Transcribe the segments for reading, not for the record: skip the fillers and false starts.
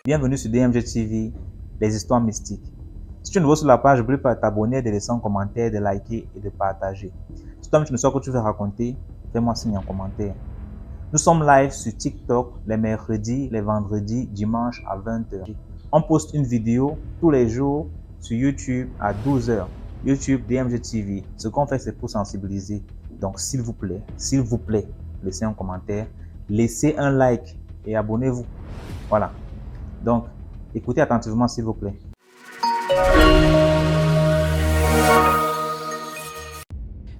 Bienvenue sur DMG TV, les histoires mystiques. Si tu es nouveau sur la page, n'oublie pas de t'abonner, de laisser un commentaire, de liker et de partager. Si toi-même tu ne sais pas que tu veux raconter, fais-moi signe en commentaire. Nous sommes live sur TikTok les mercredis, les vendredis, dimanche à 20h. On poste une vidéo tous les jours sur YouTube à 12h. YouTube DMG TV. Ce qu'on fait, c'est pour sensibiliser. Donc, s'il vous plaît, laissez un commentaire, laissez un like et abonnez-vous. Voilà. Donc, écoutez attentivement, s'il vous plaît.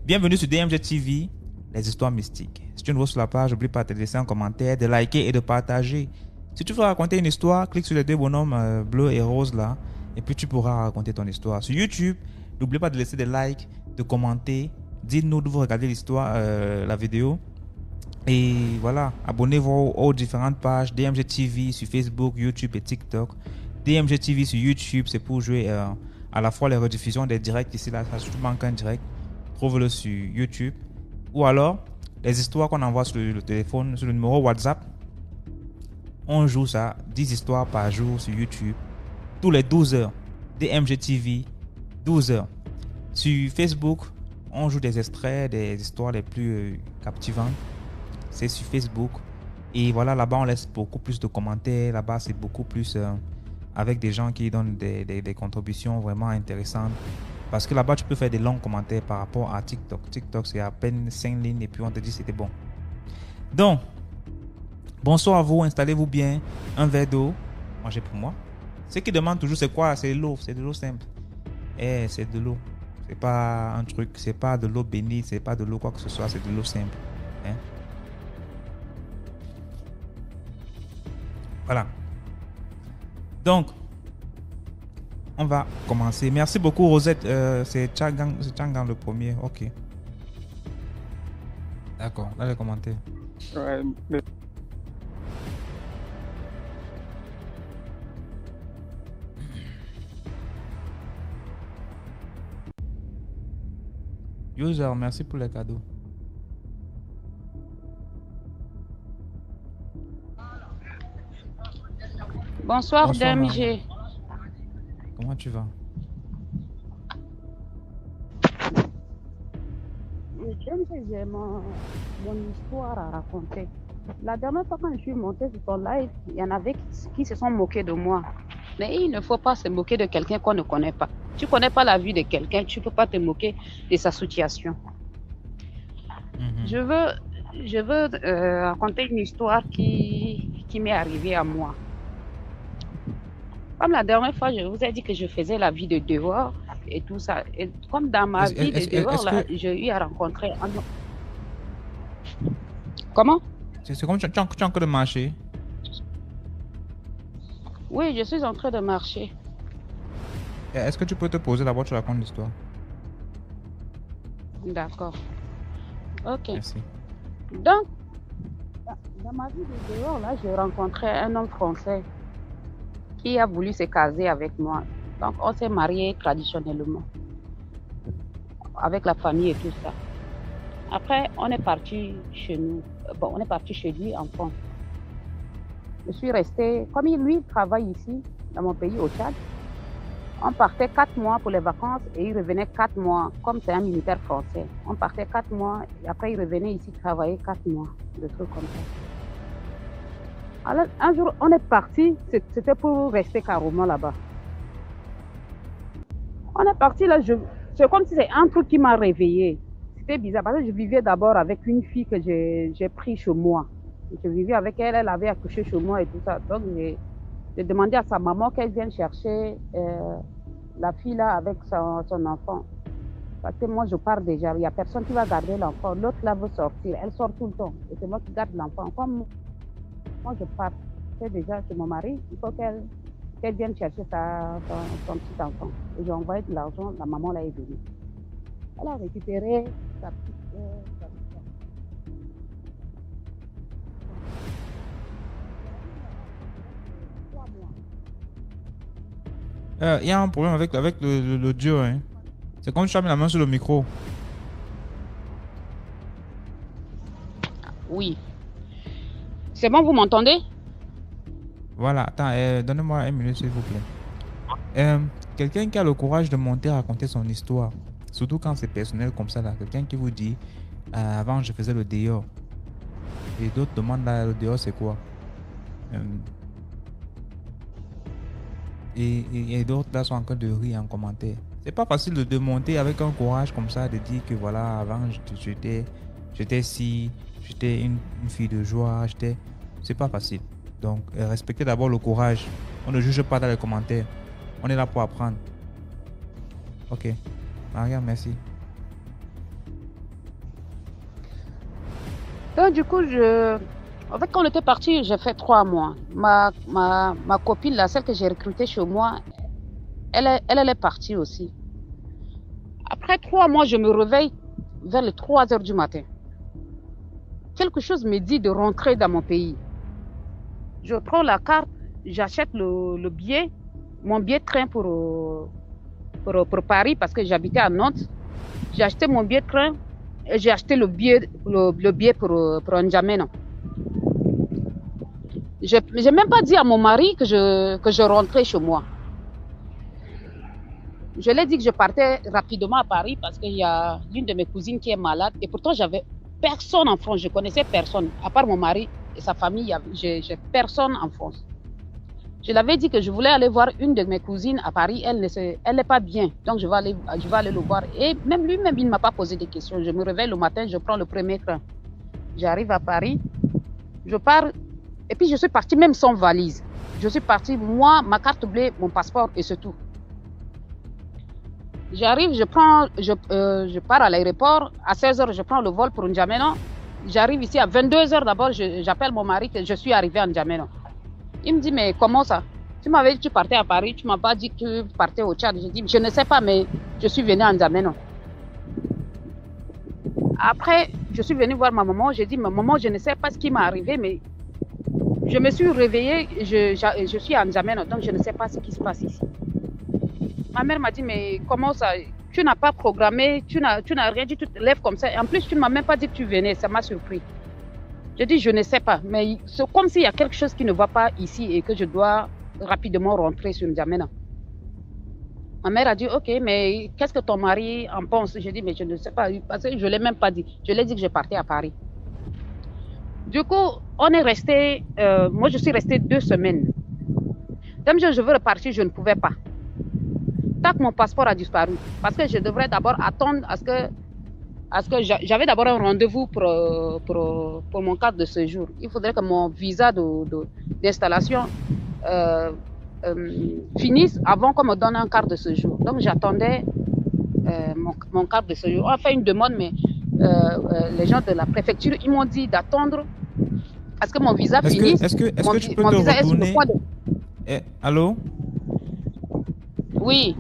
Bienvenue sur DMG TV, les histoires mystiques. Si tu es nouveau sur la page, n'oublie pas de laisser un commentaire, de liker et de partager. Si tu veux raconter une histoire, clique sur les deux bonhommes bleus et roses là, et puis tu pourras raconter ton histoire. Sur YouTube, n'oublie pas de laisser des likes, de commenter. Dites-nous d'où vous regardez l'histoire, la vidéo. Et voilà, abonnez-vous aux différentes pages DMG TV sur Facebook, YouTube et TikTok. DMG TV sur YouTube, c'est pour jouer à la fois les rediffusions des directs ici là, ça te manque un direct, trouve-le sur YouTube. Ou alors, les histoires qu'on envoie sur le téléphone, sur le numéro WhatsApp, on joue ça, 10 histoires par jour sur YouTube, tous les 12 heures. DMG TV, 12 heures. Sur Facebook, on joue des extraits des histoires les plus captivantes. C'est sur Facebook. Et voilà, là-bas, on laisse beaucoup plus de commentaires. Là-bas, c'est beaucoup plus avec des gens qui donnent des contributions vraiment intéressantes. Parce que là-bas, tu peux faire des longs commentaires par rapport à TikTok. TikTok, c'est à peine 5 lignes et puis on te dit c'était bon. Donc, bonsoir à vous. Installez-vous bien. Un verre d'eau. Mangez pour moi. Ce qui demande toujours, c'est quoi? C'est l'eau. C'est de l'eau simple. C'est de l'eau. C'est pas un truc. C'est pas de l'eau bénite. C'est pas de l'eau quoi que ce soit. C'est de l'eau simple. Voilà. Donc, on va commencer. Merci beaucoup, Rosette. C'est Changang le premier. Ok. D'accord. Là, les commentaires. Ouais, User, merci pour les cadeaux. Bonsoir, Bonsoir, DMG. Comment tu vas? J'ai mon histoire à raconter. La dernière fois quand je suis montée sur ton live, il y en avait qui se sont moqués de moi. Mais il ne faut pas se moquer de quelqu'un qu'on ne connaît pas. Tu ne connais pas la vie de quelqu'un, tu ne peux pas te moquer de sa situation. Je veux raconter une histoire qui m'est arrivée à moi. Comme la dernière fois, je vous ai dit que je faisais la vie de dehors et tout ça. Et comme dans ma vie de dehors, là, j'ai eu à rencontrer un homme. Comment? C'est comme tu es en train de marcher. Oui, je suis en train de marcher. Est-ce que tu peux te poser d'abord, tu racontes l'histoire? D'accord. Ok. Merci. Donc, dans ma vie de dehors, là, j'ai rencontré un homme français qui a voulu se caser avec moi. Donc, on s'est mariés traditionnellement, avec la famille et tout ça. Après, on est parti chez nous. Bon, on est parti chez lui en France. Je suis restée, comme lui travaille ici, dans mon pays, au Tchad, on partait 4 mois pour les vacances et il revenait 4 mois, comme c'est un militaire français. On partait 4 mois et après il revenait ici travailler 4 mois, des trucs comme ça. Alors, un jour, on est parti, c'était pour rester carrément là-bas. On est parti là, c'est comme si c'est un truc qui m'a réveillée. C'était bizarre parce que je vivais d'abord avec une fille que j'ai pris chez moi. Je vivais avec elle, elle avait accouché chez moi et tout ça. Donc, j'ai demandé à sa maman qu'elle vienne chercher la fille là avec son enfant. Parce que moi, je pars déjà, il n'y a personne qui va garder l'enfant. L'autre là veut sortir, elle sort tout le temps. Et c'est moi qui garde l'enfant. Comme moi, je pars. C'est déjà chez mon mari, il faut qu'elle vienne chercher son petit enfant. Et j'ai envoyé de l'argent, la maman là est venue. Elle a récupéré sa petite. Il y a un problème avec l'audio. Hein. C'est comme si tu as mis la main sur le micro. Oui. C'est bon, vous m'entendez? Voilà, attends, donnez-moi une minute s'il vous plaît. Euh, Quelqu'un qui a le courage de monter raconter son histoire, surtout quand c'est personnel comme ça là, quelqu'un qui vous dit avant je faisais le dehors et d'autres demandent là le dehors c'est quoi. Euh, et d'autres là sont en train de rire en commentaire. C'est pas facile de monter avec un courage comme ça, de dire que voilà, avant j'étais si, j'étais une fille de joie, j'étais. C'est pas facile. Donc, respectez d'abord le courage. On ne juge pas dans les commentaires. On est là pour apprendre. Ok. Maria, merci. Donc, du coup, en fait, quand on était parti, j'ai fait 3 mois. Ma copine, la celle que j'ai recrutée chez moi, elle est partie aussi. Après 3 mois, je me réveille vers les 3 heures du matin. Quelque chose me dit de rentrer dans mon pays. Je prends la carte, j'achète le billet, mon billet de train pour Paris parce que j'habitais à Nantes. J'ai acheté mon billet de train et j'ai acheté le billet pour N'Djamena. Je n'ai même pas dit à mon mari que je rentrais chez moi. Je lui ai dit que je partais rapidement à Paris parce qu'il y a l'une de mes cousines qui est malade et pourtant j'avais personne en France, je connaissais personne, à part mon mari et sa famille, j'ai personne en France. Je l'avais dit que je voulais aller voir une de mes cousines à Paris, elle n'est pas bien, donc je vais aller le voir. Et même lui-même, il ne m'a pas posé de questions. Je me réveille le matin, je prends le premier train. J'arrive à Paris, je pars, et puis je suis partie même sans valise. Je suis partie, moi, ma carte bleue, mon passeport et c'est tout. J'arrive, je pars à l'aéroport. À 16h, je prends le vol pour N'Djamena. J'arrive ici à 22h d'abord, j'appelle mon mari que je suis arrivée à N'Djamena. Il me dit, mais comment ça? Tu m'avais dit que tu partais à Paris, tu ne m'as pas dit que tu partais au Tchad. Je dis, je ne sais pas, mais je suis venue à N'Djamena. Après, je suis venue voir ma maman. J'ai dit, ma maman, je ne sais pas ce qui m'est arrivé, mais je me suis réveillée, je suis à N'Djamena, donc je ne sais pas ce qui se passe ici. Ma mère m'a dit, mais comment ça? Tu n'as pas programmé, tu n'as rien dit, tu te lèves comme ça. Et en plus, tu ne m'as même pas dit que tu venais, ça m'a surpris. Je dis, je ne sais pas, mais c'est comme s'il y a quelque chose qui ne va pas ici et que je dois rapidement rentrer sur N'Djamena. Ma mère a dit, ok, mais qu'est-ce que ton mari en pense? Je dis, mais je ne sais pas, parce que je ne l'ai même pas dit. Je lui ai dit que je partais à Paris. Du coup, on est resté, moi je suis restée 2 semaines. Comme je veux repartir, je ne pouvais pas. Tac, mon passeport a disparu. Parce que je devrais d'abord attendre à ce que j'avais d'abord un rendez-vous pour mon carte de séjour. Il faudrait que mon visa d'installation finisse avant qu'on me donne un carte de séjour. Donc j'attendais mon carte de séjour. On a fait une demande, mais les gens de la préfecture, ils m'ont dit d'attendre à ce que mon visa finisse. Est-ce que tu peux te retourner? Allô? Oui.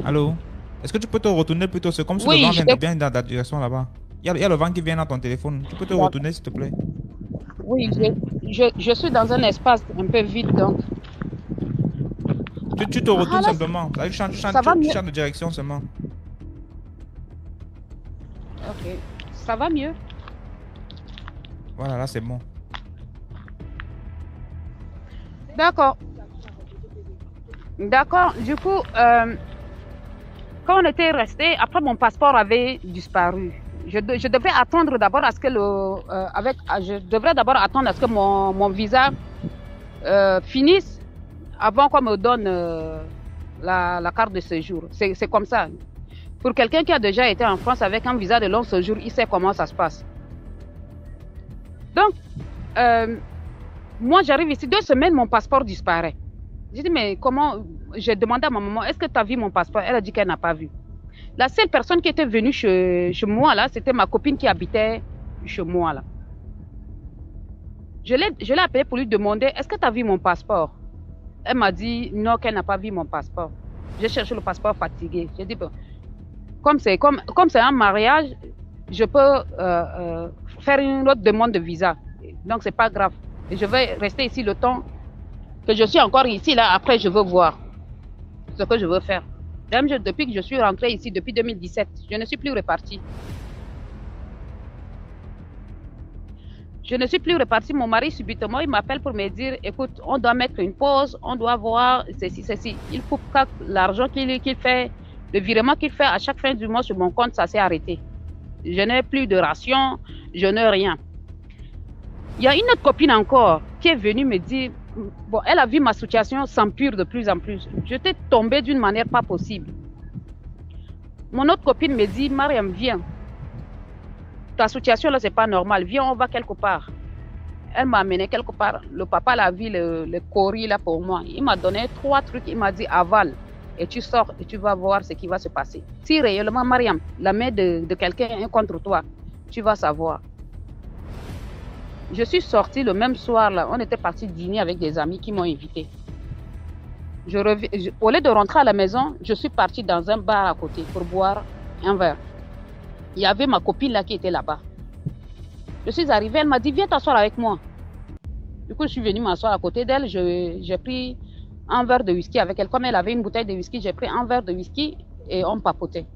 Allô? Est-ce que tu peux te retourner plutôt? C'est comme si le vent vient bien dans ta direction là-bas. Il y a le vent qui vient dans ton téléphone. Tu peux te retourner s'il te plaît? Oui, je suis dans un espace un peu vide donc. Tu te retournes simplement. Tu changes de direction seulement. Ok. Ça va mieux? Voilà, là c'est bon. D'accord. D'accord. Du coup, quand on était resté, après mon passeport avait disparu. Je devrais attendre d'abord à ce que je devrais d'abord attendre à ce que mon visa finisse avant qu'on me donne la carte de séjour. C'est comme ça. Pour quelqu'un qui a déjà été en France avec un visa de long séjour, il sait comment ça se passe. Donc, moi j'arrive ici 2 semaines, mon passeport disparaît. J'ai dit, mais comment? J'ai demandé à ma maman, est-ce que tu as vu mon passeport? Elle a dit qu'elle n'a pas vu. La seule personne qui était venue chez moi, là, c'était ma copine qui habitait chez moi, là. Je l'ai appelée pour lui demander, est-ce que tu as vu mon passeport? Elle m'a dit, non, qu'elle n'a pas vu mon passeport. J'ai cherché le passeport fatigué. J'ai dit, bon, comme c'est un mariage, je peux faire une autre demande de visa. Donc, c'est pas grave. Et je vais rester ici le temps que je suis encore ici, là, après je veux voir ce que je veux faire. Même depuis que je suis rentrée ici, depuis 2017, je ne suis plus repartie. Je ne suis plus repartie. Mon mari, subitement, il m'appelle pour me dire, écoute, on doit mettre une pause, on doit voir ceci. Il faut que l'argent qu'il fait, le virement qu'il fait à chaque fin du mois sur mon compte, ça s'est arrêté. Je n'ai plus de ration, je n'ai rien. Il y a une autre copine encore qui est venue me dire, bon, elle a vu ma situation s'empirer de plus en plus. J'étais tombée d'une manière pas possible. Mon autre copine me dit, Mariam, viens. Ta situation là, c'est pas normal. Viens, on va quelque part. Elle m'a amené quelque part. Le papa l'a vu, le cori là pour moi. Il m'a donné 3 trucs. Il m'a dit, avale. Et tu sors et tu vas voir ce qui va se passer. Si réellement, Mariam, la main de quelqu'un est contre toi, tu vas savoir. Je suis sortie le même soir là. On était parti dîner avec des amis qui m'ont invité. Au lieu de rentrer à la maison, je suis partie dans un bar à côté pour boire un verre. Il y avait ma copine là qui était là-bas. Je suis arrivée, elle m'a dit, viens t'asseoir avec moi. Du coup, je suis venue m'asseoir à côté d'elle. J'ai pris un verre de whisky avec elle. Comme elle avait une bouteille de whisky, j'ai pris un verre de whisky et on papotait.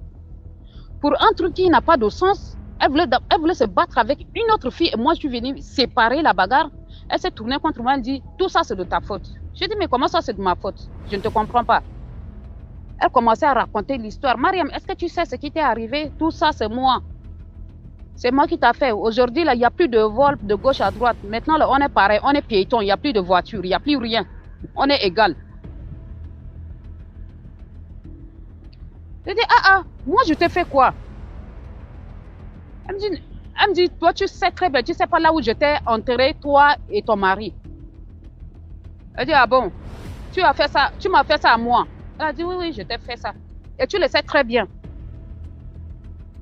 Pour un truc qui n'a pas de sens, elle voulait se battre avec une autre fille. Et moi, je suis venue séparer la bagarre. Elle s'est tournée contre moi, elle dit, tout ça, c'est de ta faute. J'ai dit, mais comment ça, c'est de ma faute? Je ne te comprends pas. Elle commençait à raconter l'histoire. Mariam, est-ce que tu sais ce qui t'est arrivé? Tout ça, c'est moi. C'est moi qui t'a fait. Aujourd'hui, là, il n'y a plus de vol de gauche à droite. Maintenant, là, on est pareil, on est piéton, il n'y a plus de voiture, il n'y a plus rien. On est égal. J'ai dit, moi, je t'ai fait quoi? Elle me dit, toi, tu sais très bien, tu sais pas là où je t'ai enterré, toi et ton mari. Elle dit, ah bon, tu m'as fait ça à moi. Elle a dit, oui, je t'ai fait ça. Et tu le sais très bien.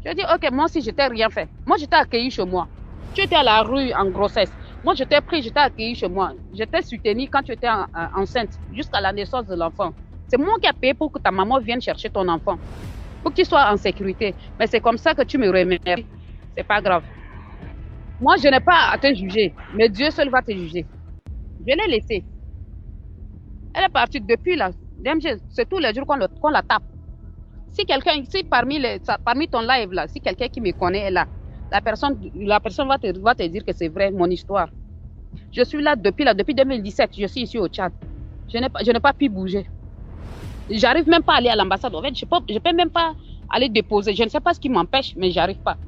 Je dis, ok, moi aussi, je t'ai rien fait. Moi, je t'ai accueilli chez moi. Tu étais à la rue en grossesse. Moi, je t'ai pris, je t'ai accueilli chez moi. Je t'ai soutenu quand tu étais enceinte, jusqu'à la naissance de l'enfant. C'est moi qui ai payé pour que ta maman vienne chercher ton enfant. Pour que tu sois en sécurité. Mais c'est comme ça que tu me remercies. C'est pas grave. Moi, je n'ai pas à te juger. Mais Dieu seul va te juger. Je l'ai laissée. Elle est partie depuis là. C'est tous les jours qu'on la tape. Si parmi ton live là, si quelqu'un qui me connaît est là, la personne va te dire que c'est vrai, mon histoire. Je suis là depuis 2017, je suis ici au Tchad. Je n'ai pas pu bouger. J'arrive même pas à aller à l'ambassade. En fait, je peux même pas aller déposer. Je ne sais pas ce qui m'empêche, mais j'arrive pas.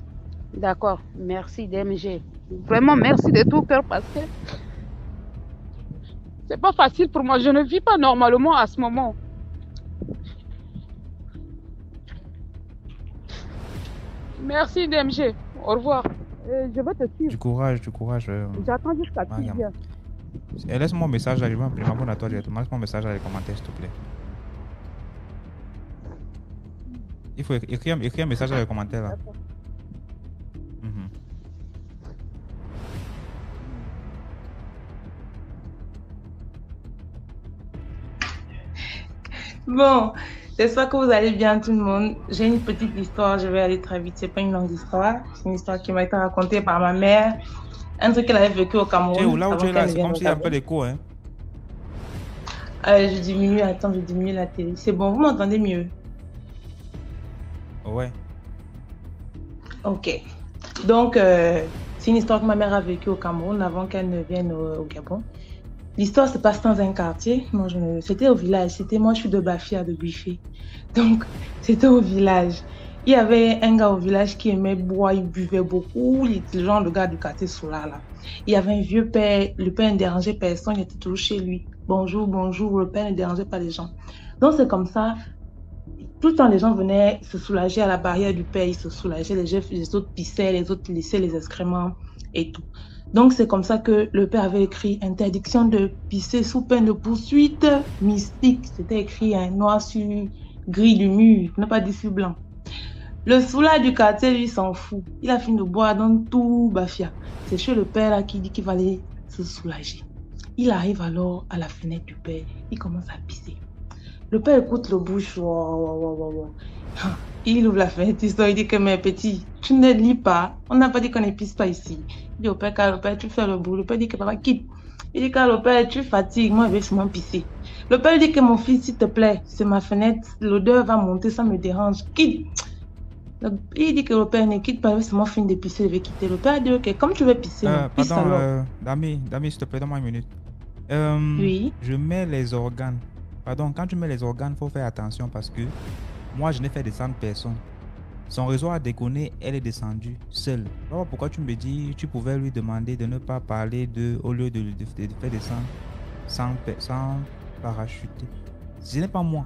D'accord, merci DMG. Vraiment merci de tout cœur parce que c'est pas facile pour moi. Je ne vis pas normalement à ce moment. Merci DMG. Au revoir. Je vais te suivre. Du courage. J'attends jusqu'à tu viens. Laisse-moi un message là, je vais m'abonner à toi directement. Laisse-moi un message dans les commentaires, s'il te plaît. Il faut écrire un message dans les commentaires là. Bon, j'espère que vous allez bien tout le monde. J'ai une petite histoire, je vais aller très vite. C'est pas une longue histoire, c'est une histoire qui m'a été racontée par ma mère. Un truc qu'elle avait vécu au Cameroun. Là où tu es là, c'est comme s'il y a un peu d'écho, hein. Je diminue la télé. C'est bon, vous m'entendez mieux? Ouais. Ok. Donc, c'est une histoire que ma mère a vécue au Cameroun avant qu'elle ne vienne au Gabon. L'histoire se passe dans un quartier. C'était au village. Moi, je suis de Bafia, de Buffet. Donc, c'était au village. Il y avait un gars au village qui aimait boire, il buvait beaucoup. Il était le genre de gars du quartier Soula, là. Il y avait un vieux père. Le père ne dérangeait personne. Il était toujours chez lui. Bonjour. Le père ne dérangeait pas les gens. Donc, c'est comme ça. Tout le temps, les gens venaient se soulager à la barrière du père. Ils se soulageaient. Les autres pissaient, les autres laissaient les excréments et tout. Donc, c'est comme ça que le père avait écrit interdiction de pisser sous peine de poursuite mystique. C'était écrit noir sur gris du mur, n'a pas dit sur blanc. Le soulard du quartier, lui, s'en fout. Il a fini de boire dans tout Bafia. C'est chez le père là, qui dit qu'il va aller se soulager. Il arrive alors à la fenêtre du père. Il commence à pisser. Le père écoute le bouche. Il ouvre la fenêtre, il dit que mes petits, tu ne lis pas. On n'a pas dit qu'on ne pisse pas ici. Il dit au père, car le père, tu fais le boulot. Le père dit que papa quitte. Il dit car le père, tu fatigues. Moi, je vais sûrement pisser. Le père dit que mon fils, s'il te plaît, c'est ma fenêtre. L'odeur va monter, ça me dérange. Quitte. Donc, il dit que le père ne quitte pas, c'est mon film de pisser, je vais quitter. Le père dit, ok, comme tu veux pisser, pisse Pardon, alors. Dami, s'il te plaît, donne-moi une minute. Oui. Je mets les organes. Pardon, quand tu mets les organes, il faut faire attention parce que moi, je n'ai fait descendre personne. Son réseau a déconné, elle est descendue seule. Alors pourquoi tu me dis, tu pouvais lui demander de ne pas parler au lieu de faire descendre sans parachuter. Ce n'est pas moi.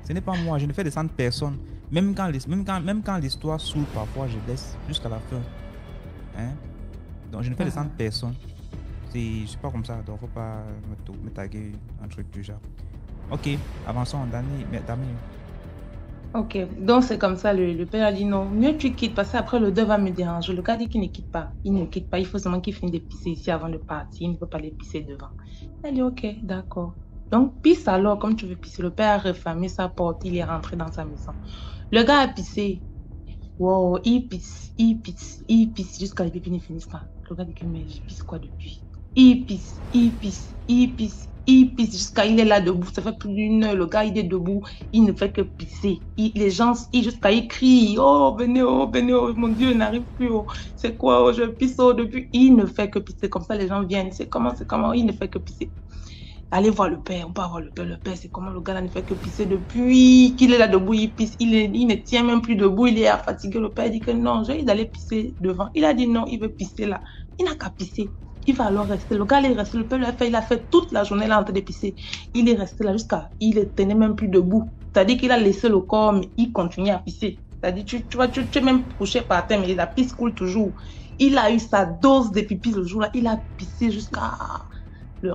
Ce n'est pas moi, je ne fais descendre personne. Même quand l'histoire saoule, parfois je laisse jusqu'à la fin. Hein? Donc je ne fais descendre personne. Je ne suis pas comme ça, donc faut pas me taguer un truc du genre. Ok, avançons, Dami. Ok, donc c'est comme ça, le père a dit non, mieux tu quittes parce qu'après le 2 va me déranger. Le gars dit qu'il ne quitte pas. Il ne quitte pas, il faut seulement qu'il finisse de pisser ici avant de partir. Il ne peut pas les pisser devant. Elle dit ok, d'accord. Donc pisse alors comme tu veux pisser. Le père a refermé sa porte, il est rentré dans sa maison. Le gars a pissé. Wow, il pisse jusqu'à les pipis ne finissent pas. Le gars dit que mais je pisse quoi depuis? Il pisse jusqu'à il est là debout. Ça fait plus d'une heure. Le gars il est debout. Il ne fait que pisser. Les gens, jusqu'à ils crient. Oh, venez, oh, mon Dieu, n'arrive plus. Oh. C'est quoi? Oh, je pisse depuis. Il ne fait que pisser. Comme ça, les gens viennent. C'est comment? Il ne fait que pisser. Allez voir le père, on peut voir le père. Le père, c'est comment le gars là ne fait que pisser depuis qu'il est là debout, il pisse. Il ne tient même plus debout, il est fatigué. Le père dit que non, j'ai envie d'aller pisser devant. Il a dit non, il veut pisser là. Il n'a qu'à pisser. Il va alors rester. Le gars, il est resté. Le père il a fait toute la journée là en train de pisser. Il est resté là jusqu'à. Il ne tenait même plus debout. C'est-à-dire qu'il a laissé le corps, mais il continue à pisser. C'est-à-dire, tu es même couché par terre, mais la pisse coule toujours. Il a eu sa dose de pipi le jour là. Il a pissé jusqu'à.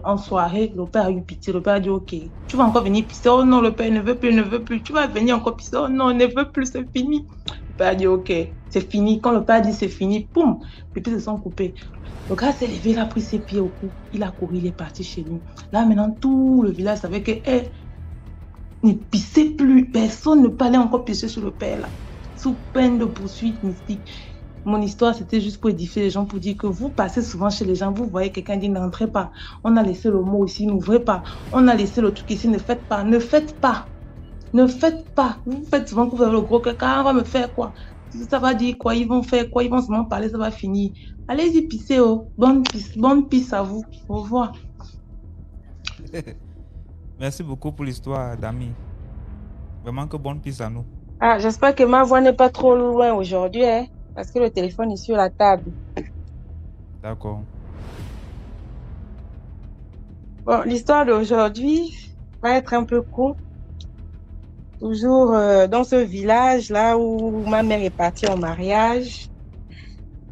En soirée, le père a eu pitié. Le père a dit, ok, tu vas encore venir pisser. Oh non, le père ne veut plus. Tu vas venir encore pisser. Oh non, ne veut plus, c'est fini. Le père a dit, ok, c'est fini. Quand le père a dit, c'est fini, poum, les pieds se sont coupés. Le gars s'est levé, il a pris ses pieds au cou. Il a couru, il est parti chez lui. Là, maintenant, tout le village savait que, ne pissez plus. Personne ne parlait encore pisser sur le père, là. Sous peine de poursuite mystique. Mon histoire, c'était juste pour édifier les gens, pour dire que vous passez souvent chez les gens, vous voyez quelqu'un dit n'entrez pas. On a laissé le mot ici, n'ouvrez pas. On a laissé le truc ici, ne faites pas. Ne faites pas. Ne faites pas. Vous faites souvent que vous avez le gros cœur. On va me faire quoi? Ça va dire quoi? Ils vont faire quoi? Ils vont seulement parler, ça va finir. Allez-y, pissez. Oh. Bonne pisse à vous. Au revoir. Merci beaucoup pour l'histoire, Dami. Vraiment que bonne pisse à nous. Ah, j'espère que ma voix n'est pas trop loin aujourd'hui, hein? Parce que le téléphone est sur la table. D'accord. Bon, l'histoire d'aujourd'hui va être un peu courte. Toujours dans ce village, là où ma mère est partie en mariage.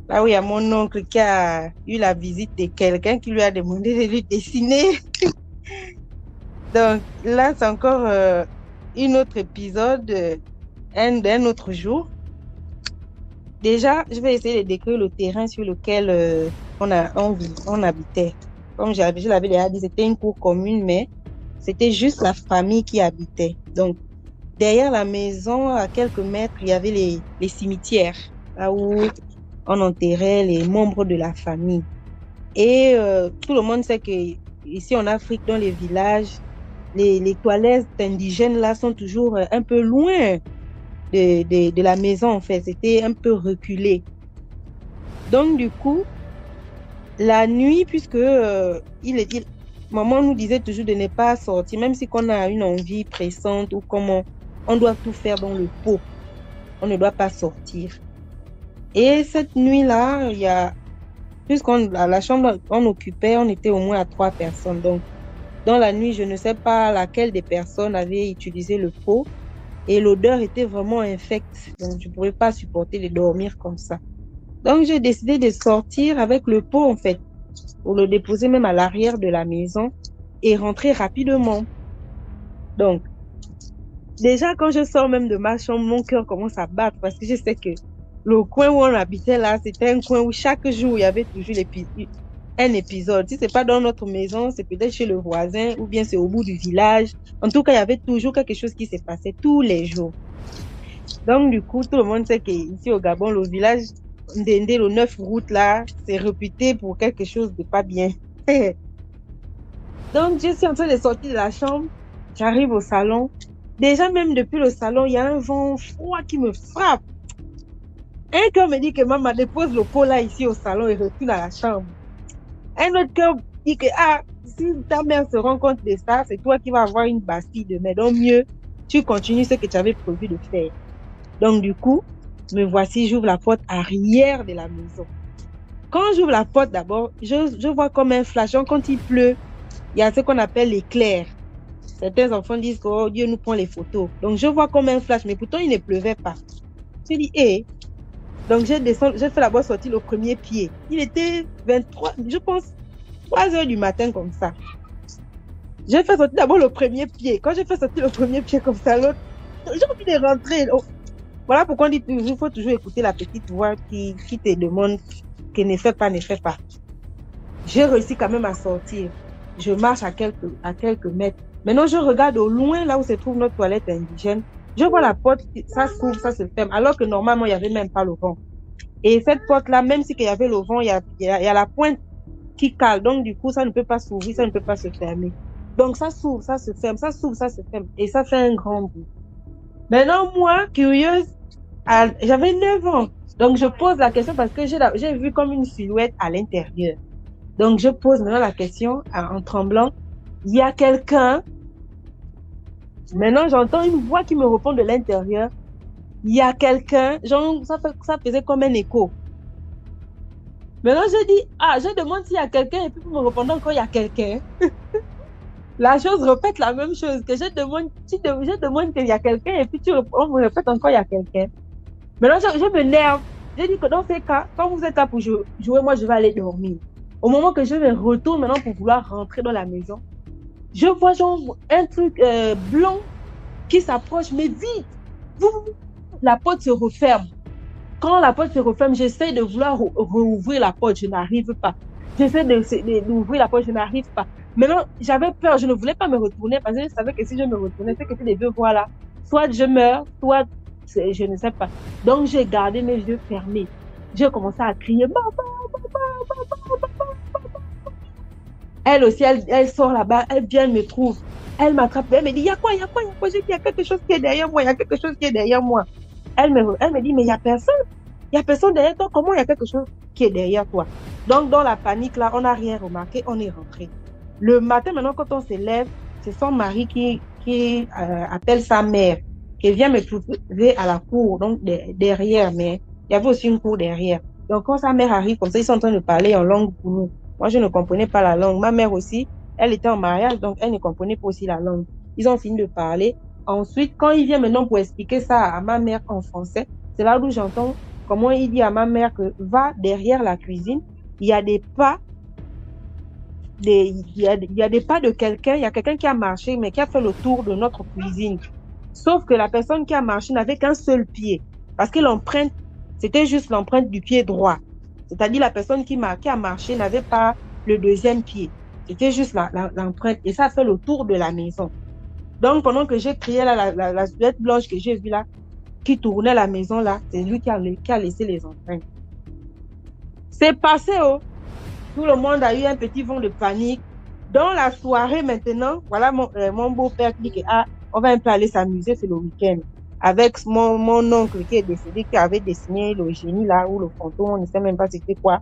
Là où il y a mon oncle qui a eu la visite de quelqu'un qui lui a demandé de lui dessiner. Donc là, c'est encore un autre épisode d'un autre jour. Déjà, je vais essayer de décrire le terrain sur lequel on habitait. Comme je l'avais déjà dit, c'était une cour commune, mais c'était juste la famille qui habitait. Donc, derrière la maison, à quelques mètres, il y avait les cimetières, là où on enterrait les membres de la famille. Et tout le monde sait que ici en Afrique, dans les villages, les toilettes indigènes là sont toujours un peu loin de la maison, en fait. C'était un peu reculé. Donc, du coup, la nuit, puisque maman nous disait toujours de ne pas sortir, même si on a une envie pressante ou comment on doit tout faire dans le pot. On ne doit pas sortir. Et cette nuit-là, la chambre on occupait, on était au moins à 3 personnes. Donc, dans la nuit, je ne sais pas laquelle des personnes avait utilisé le pot. Et l'odeur était vraiment infecte. Donc, je ne pouvais pas supporter de dormir comme ça. Donc, j'ai décidé de sortir avec le pot, en fait, pour le déposer même à l'arrière de la maison et rentrer rapidement. Donc, déjà, quand je sors même de ma chambre, mon cœur commence à battre parce que je sais que le coin où on habitait là, c'était un coin où chaque jour, il y avait toujours un épisode. Si c'est pas dans notre maison, c'est peut-être chez le voisin ou bien c'est au bout du village. En tout cas, il y avait toujours quelque chose qui se passait tous les jours. Donc, du coup, tout le monde sait qu'ici au Gabon, le village Ndende, le 9 route là, c'est réputé pour quelque chose de pas bien. Donc, je suis en train de sortir de la chambre. J'arrive au salon. Déjà, même depuis le salon, il y a un vent froid qui me frappe. Un cœur me dit que maman dépose le pot là ici au salon et retourne à la chambre. Un autre cœur dit que si ta mère se rend compte de ça, c'est toi qui vas avoir une bastille demain. Donc mieux, tu continues ce que tu avais prévu de faire. Donc du coup, me voici, j'ouvre la porte arrière de la maison. Quand j'ouvre la porte d'abord, je vois comme un flash. Donc, quand il pleut, il y a ce qu'on appelle l'éclair. Certains enfants disent que oh, Dieu nous prend les photos. Donc, je vois comme un flash, mais pourtant, il ne pleuvait pas. Je dis, hé. Donc, j'ai fait d'abord sortir le premier pied. Il était 23, je pense, 3 heures du matin comme ça. J'ai fait sortir d'abord le premier pied. Quand j'ai fait sortir le premier pied comme ça, l'autre, j'ai envie de rentrer. Oh. Voilà pourquoi on dit toujours, il faut toujours écouter la petite voix qui te demande que ne fais pas. J'ai réussi quand même à sortir. Je marche à quelques mètres. Maintenant, je regarde au loin, là où se trouve notre toilette indigène. Je vois la porte, ça s'ouvre, ça se ferme, alors que normalement, il n'y avait même pas le vent. Et cette porte-là, même si il y avait le vent, il y a la pointe qui cale. Donc, du coup, ça ne peut pas s'ouvrir, ça ne peut pas se fermer. Donc, ça s'ouvre, ça se ferme, ça s'ouvre, ça se ferme. Et ça fait un grand bruit. Maintenant, moi, curieuse, j'avais 9 ans. Donc, je pose la question parce que j'ai vu comme une silhouette à l'intérieur. Donc, je pose maintenant la question en tremblant. Il y a quelqu'un. Maintenant, j'entends une voix qui me répond de l'intérieur. Il y a quelqu'un. Genre, ça faisait comme un écho. Maintenant, je dis, je demande s'il y a quelqu'un et puis vous me répondez encore, il y a quelqu'un. La chose répète la même chose. Que je demande qu'il y a quelqu'un et puis on me répète encore, il y a quelqu'un. Maintenant, je m'énerve. Je dis que dans ces cas, quand vous êtes là pour jouer, moi, je vais aller dormir. Au moment que je me retourne maintenant pour vouloir rentrer dans la maison, je vois genre un truc blanc qui s'approche, mais vite. La porte se referme. Quand la porte se referme, j'essaie de vouloir rouvrir la porte, je n'arrive pas. J'essaie d'ouvrir la porte, je n'arrive pas. Maintenant, j'avais peur, je ne voulais pas me retourner parce que je savais que si je me retournais, c'est que tu les deux voies là. Soit je meurs, soit je ne sais pas. Donc, j'ai gardé mes yeux fermés. J'ai commencé à crier, maman. Elle aussi, elle sort là-bas, elle vient, me trouve. Elle m'attrape, elle me dit, il y a quoi? Je dis, il y a quelque chose qui est derrière moi, Elle me dit, mais il n'y a personne. Il n'y a personne derrière toi. Comment il y a quelque chose qui est derrière toi? Donc, dans la panique, là, on n'a rien remarqué, on est rentré. Le matin, maintenant, quand on se lève, c'est son mari qui appelle sa mère, qui vient me trouver à la cour, donc derrière, mais il y avait aussi une cour derrière. Donc, quand sa mère arrive comme ça, ils sont en train de parler en langue pour nous. Moi, je ne comprenais pas la langue. Ma mère aussi, elle était en mariage, donc elle ne comprenait pas aussi la langue. Ils ont fini de parler. Ensuite, quand il vient maintenant pour expliquer ça à ma mère en français, c'est là où j'entends comment il dit à ma mère que va derrière la cuisine, il y a des pas, il y a des pas de quelqu'un, il y a quelqu'un qui a marché, mais qui a fait le tour de notre cuisine. Sauf que la personne qui a marché n'avait qu'un seul pied, parce que l'empreinte, c'était juste l'empreinte du pied droit. C'est-à-dire la personne qui a marché n'avait pas le deuxième pied. C'était juste l'empreinte. Et ça a fait le tour de la maison. Donc, pendant que j'ai crié là, la silhouette blanche que j'ai vue là, qui tournait la maison là, c'est lui qui a laissé les empreintes. C'est passé, oh. Tout le monde a eu un petit vent de panique. Dans la soirée maintenant, voilà mon beau-père qui dit que on va un peu aller s'amuser, c'est le week-end. Avec mon oncle qui est décédé, qui avait dessiné le génie là, ou le fantôme, on ne sait même pas c'était quoi.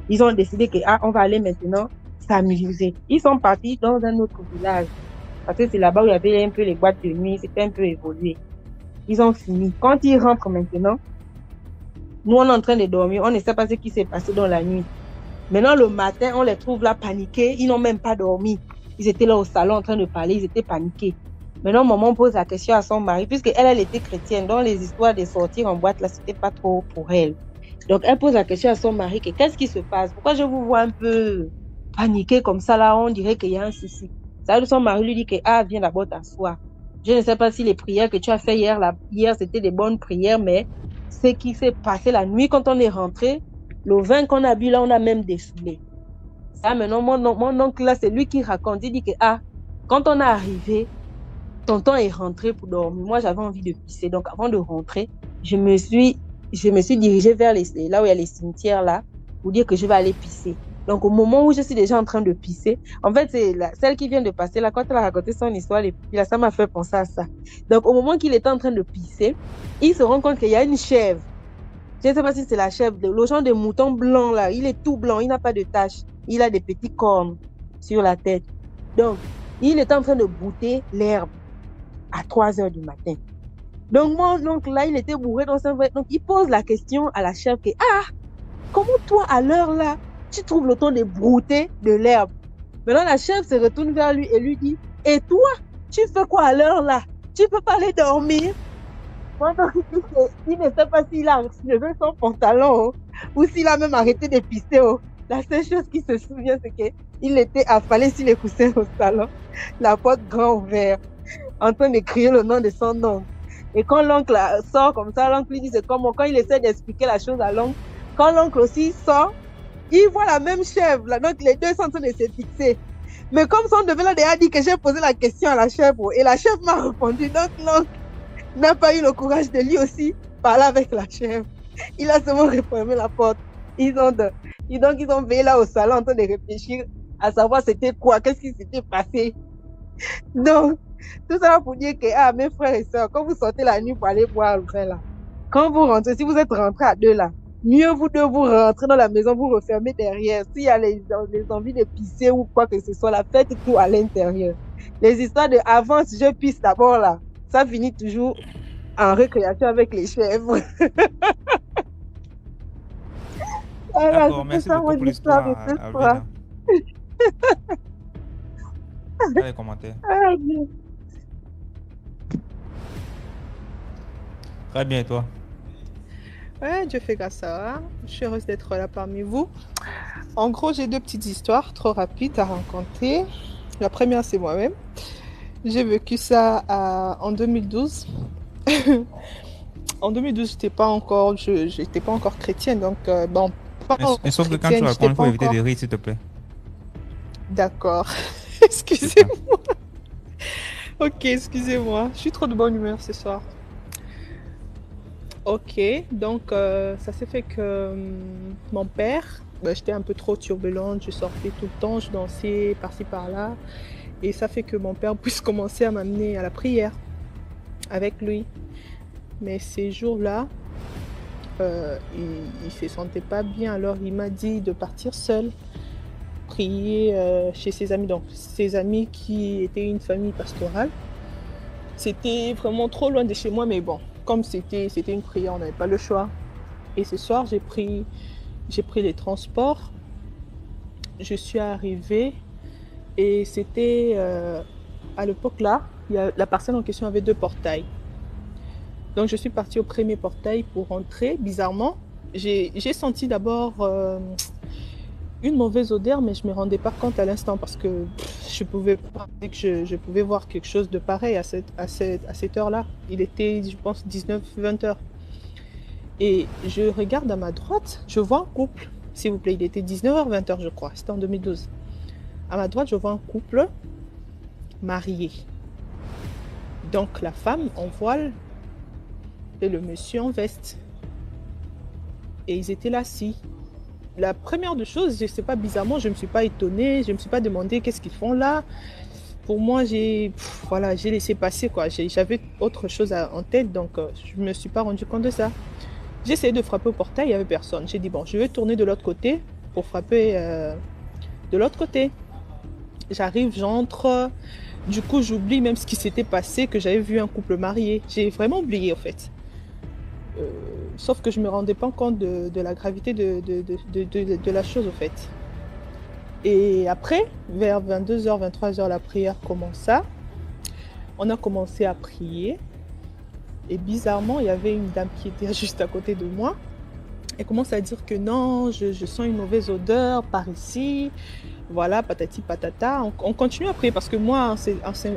Ils ont décidé que on va aller maintenant s'amuser. Ils sont partis dans un autre village. Parce que c'est là-bas où il y avait un peu les boîtes de nuit, c'était un peu évolué. Ils ont fini. Quand ils rentrent maintenant, nous on est en train de dormir, on ne sait pas ce qui s'est passé dans la nuit. Maintenant le matin, on les trouve là paniqués, ils n'ont même pas dormi. Ils étaient là au salon en train de parler, ils étaient paniqués. Maintenant, maman pose la question à son mari, puisque elle était chrétienne. Donc, les histoires de sortir en boîte, là, c'était pas trop pour elle. Donc, elle pose la question à son mari, qu'est-ce qui se passe? Pourquoi je vous vois un peu paniqué comme ça, là, on dirait qu'il y a un souci. Ça, son mari lui dit que, viens d'abord t'asseoir. Je ne sais pas si les prières que tu as fait hier, c'était des bonnes prières, mais ce qui s'est passé la nuit quand on est rentré, le vin qu'on a bu là, on a même dessoulé. Ça, maintenant, mon oncle là, c'est lui qui raconte. Il dit que, quand on est arrivé, tonton est rentré pour dormir. Moi, j'avais envie de pisser. Donc, avant de rentrer, je me suis dirigée vers là où il y a les cimetières là, pour dire que je vais aller pisser. Donc, au moment où je suis déjà en train de pisser, en fait, c'est celle qui vient de passer là, quand elle a raconté son histoire, là, ça m'a fait penser à ça. Donc, au moment qu'il était en train de pisser, il se rend compte qu'il y a une chèvre. Je ne sais pas si c'est la chèvre, le genre de mouton blanc là, il est tout blanc, il n'a pas de taches, il a des petits cornes sur la tête. Donc, il est en train de brouter l'herbe à 3 heures du matin. Donc, mon oncle là, il était bourré dans sa voiture. Donc, il pose la question à la chèvre que, comment toi, à l'heure là, tu trouves le temps de brouter de l'herbe? Maintenant, la chèvre se retourne vers lui et lui dit, et toi, tu fais quoi à l'heure là? Tu peux pas aller dormir? Il ne sait pas s'il a enlevé son pantalon ou s'il a même arrêté de pisser. La seule chose qu'il se souvient, c'est qu'il était affalé sur les coussins au salon, la porte grand ouverte, en train de crier le nom de son oncle. Et quand l'oncle sort comme ça, l'oncle lui dit c'est comment, quand il essaie d'expliquer la chose à l'oncle, quand l'oncle aussi sort, il voit la même chèvre. Là, donc les deux sont en train de se fixer. Mais comme son devait là déjà dit que j'ai posé la question à la chèvre, et la chèvre m'a répondu, donc l'oncle n'a pas eu le courage de lui aussi parler avec la chèvre. Il a seulement refermé la porte. Ils ont veillé là au salon en train de réfléchir à savoir c'était quoi, qu'est-ce qui s'était passé. Donc, tout ça pour dire que, mes frères et sœurs, quand vous sortez la nuit pour aller boire le vin là, quand vous rentrez, si vous êtes rentrés à deux là, mieux vous deux vous rentrez dans la maison, vous refermez derrière. S'il y a les envies de pisser ou quoi que ce soit, la faites tout à l'intérieur. Les histoires de avant, si je pisse d'abord là, ça finit toujours en récréation avec les chèvres. D'accord, merci beaucoup pour l'histoire, Alvina. Dans les commentaires. Très bien, et toi? Ouais, Dieu fait grâce à. Je suis heureuse d'être là parmi vous. En gros, j'ai deux petites histoires trop rapides à raconter. La première, c'est moi-même. J'ai vécu ça en 2012. En 2012, j'étais pas encore chrétienne, donc bon. Mais sauf que quand tu racontes, il faut éviter de rire, s'il te plaît. D'accord. Excusez-moi. Ok, excusez-moi. Je suis trop de bonne humeur ce soir. Ok, donc ça s'est fait que mon père, j'étais un peu trop turbulente, je sortais tout le temps, je dansais par-ci par-là. Et ça fait que mon père puisse commencer à m'amener à la prière avec lui. Mais ces jours-là, il ne se sentait pas bien, alors il m'a dit de partir seul, prier chez ses amis. Donc ses amis qui étaient une famille pastorale. C'était vraiment trop loin de chez moi, mais bon, comme c'était une prière, on n'avait pas le choix. Et ce soir, j'ai pris les transports. Je suis arrivée et c'était à l'époque là, la personne en question avait 2 portails. Donc je suis partie au premier portail pour rentrer. Bizarrement, j'ai senti d'abord une mauvaise odeur, mais je ne me rendais pas compte à l'instant parce que je pouvais pas que je pouvais voir quelque chose de pareil à cette heure-là. Il était, je pense, 19-20 heures. Et je regarde à ma droite, je vois un couple. S'il vous plaît, il était 19h, 20h, je crois. C'était en 2012. À ma droite, je vois un couple marié. Donc la femme en voile et le monsieur en veste. Et ils étaient là assis. La première des choses, je ne sais pas, bizarrement, je ne me suis pas étonnée, je ne me suis pas demandé qu'est-ce qu'ils font là. Pour moi, j'ai laissé passer, quoi. J'avais autre chose en tête, donc je ne me suis pas rendu compte de ça. J'ai essayé de frapper au portail, il n'y avait personne. J'ai dit, bon, je vais tourner de l'autre côté pour frapper de l'autre côté. J'arrive, j'entre. Du coup, j'oublie même ce qui s'était passé, que j'avais vu un couple marié. J'ai vraiment oublié, en fait. Sauf que je ne me rendais pas compte de la gravité de la chose, en fait. Et après, vers 22h, 23h, la prière commença. On a commencé à prier. Et bizarrement, il y avait une dame qui était juste à côté de moi. Elle commence à dire que non, je sens une mauvaise odeur par ici. Voilà, patati patata. On continue à prier parce que moi,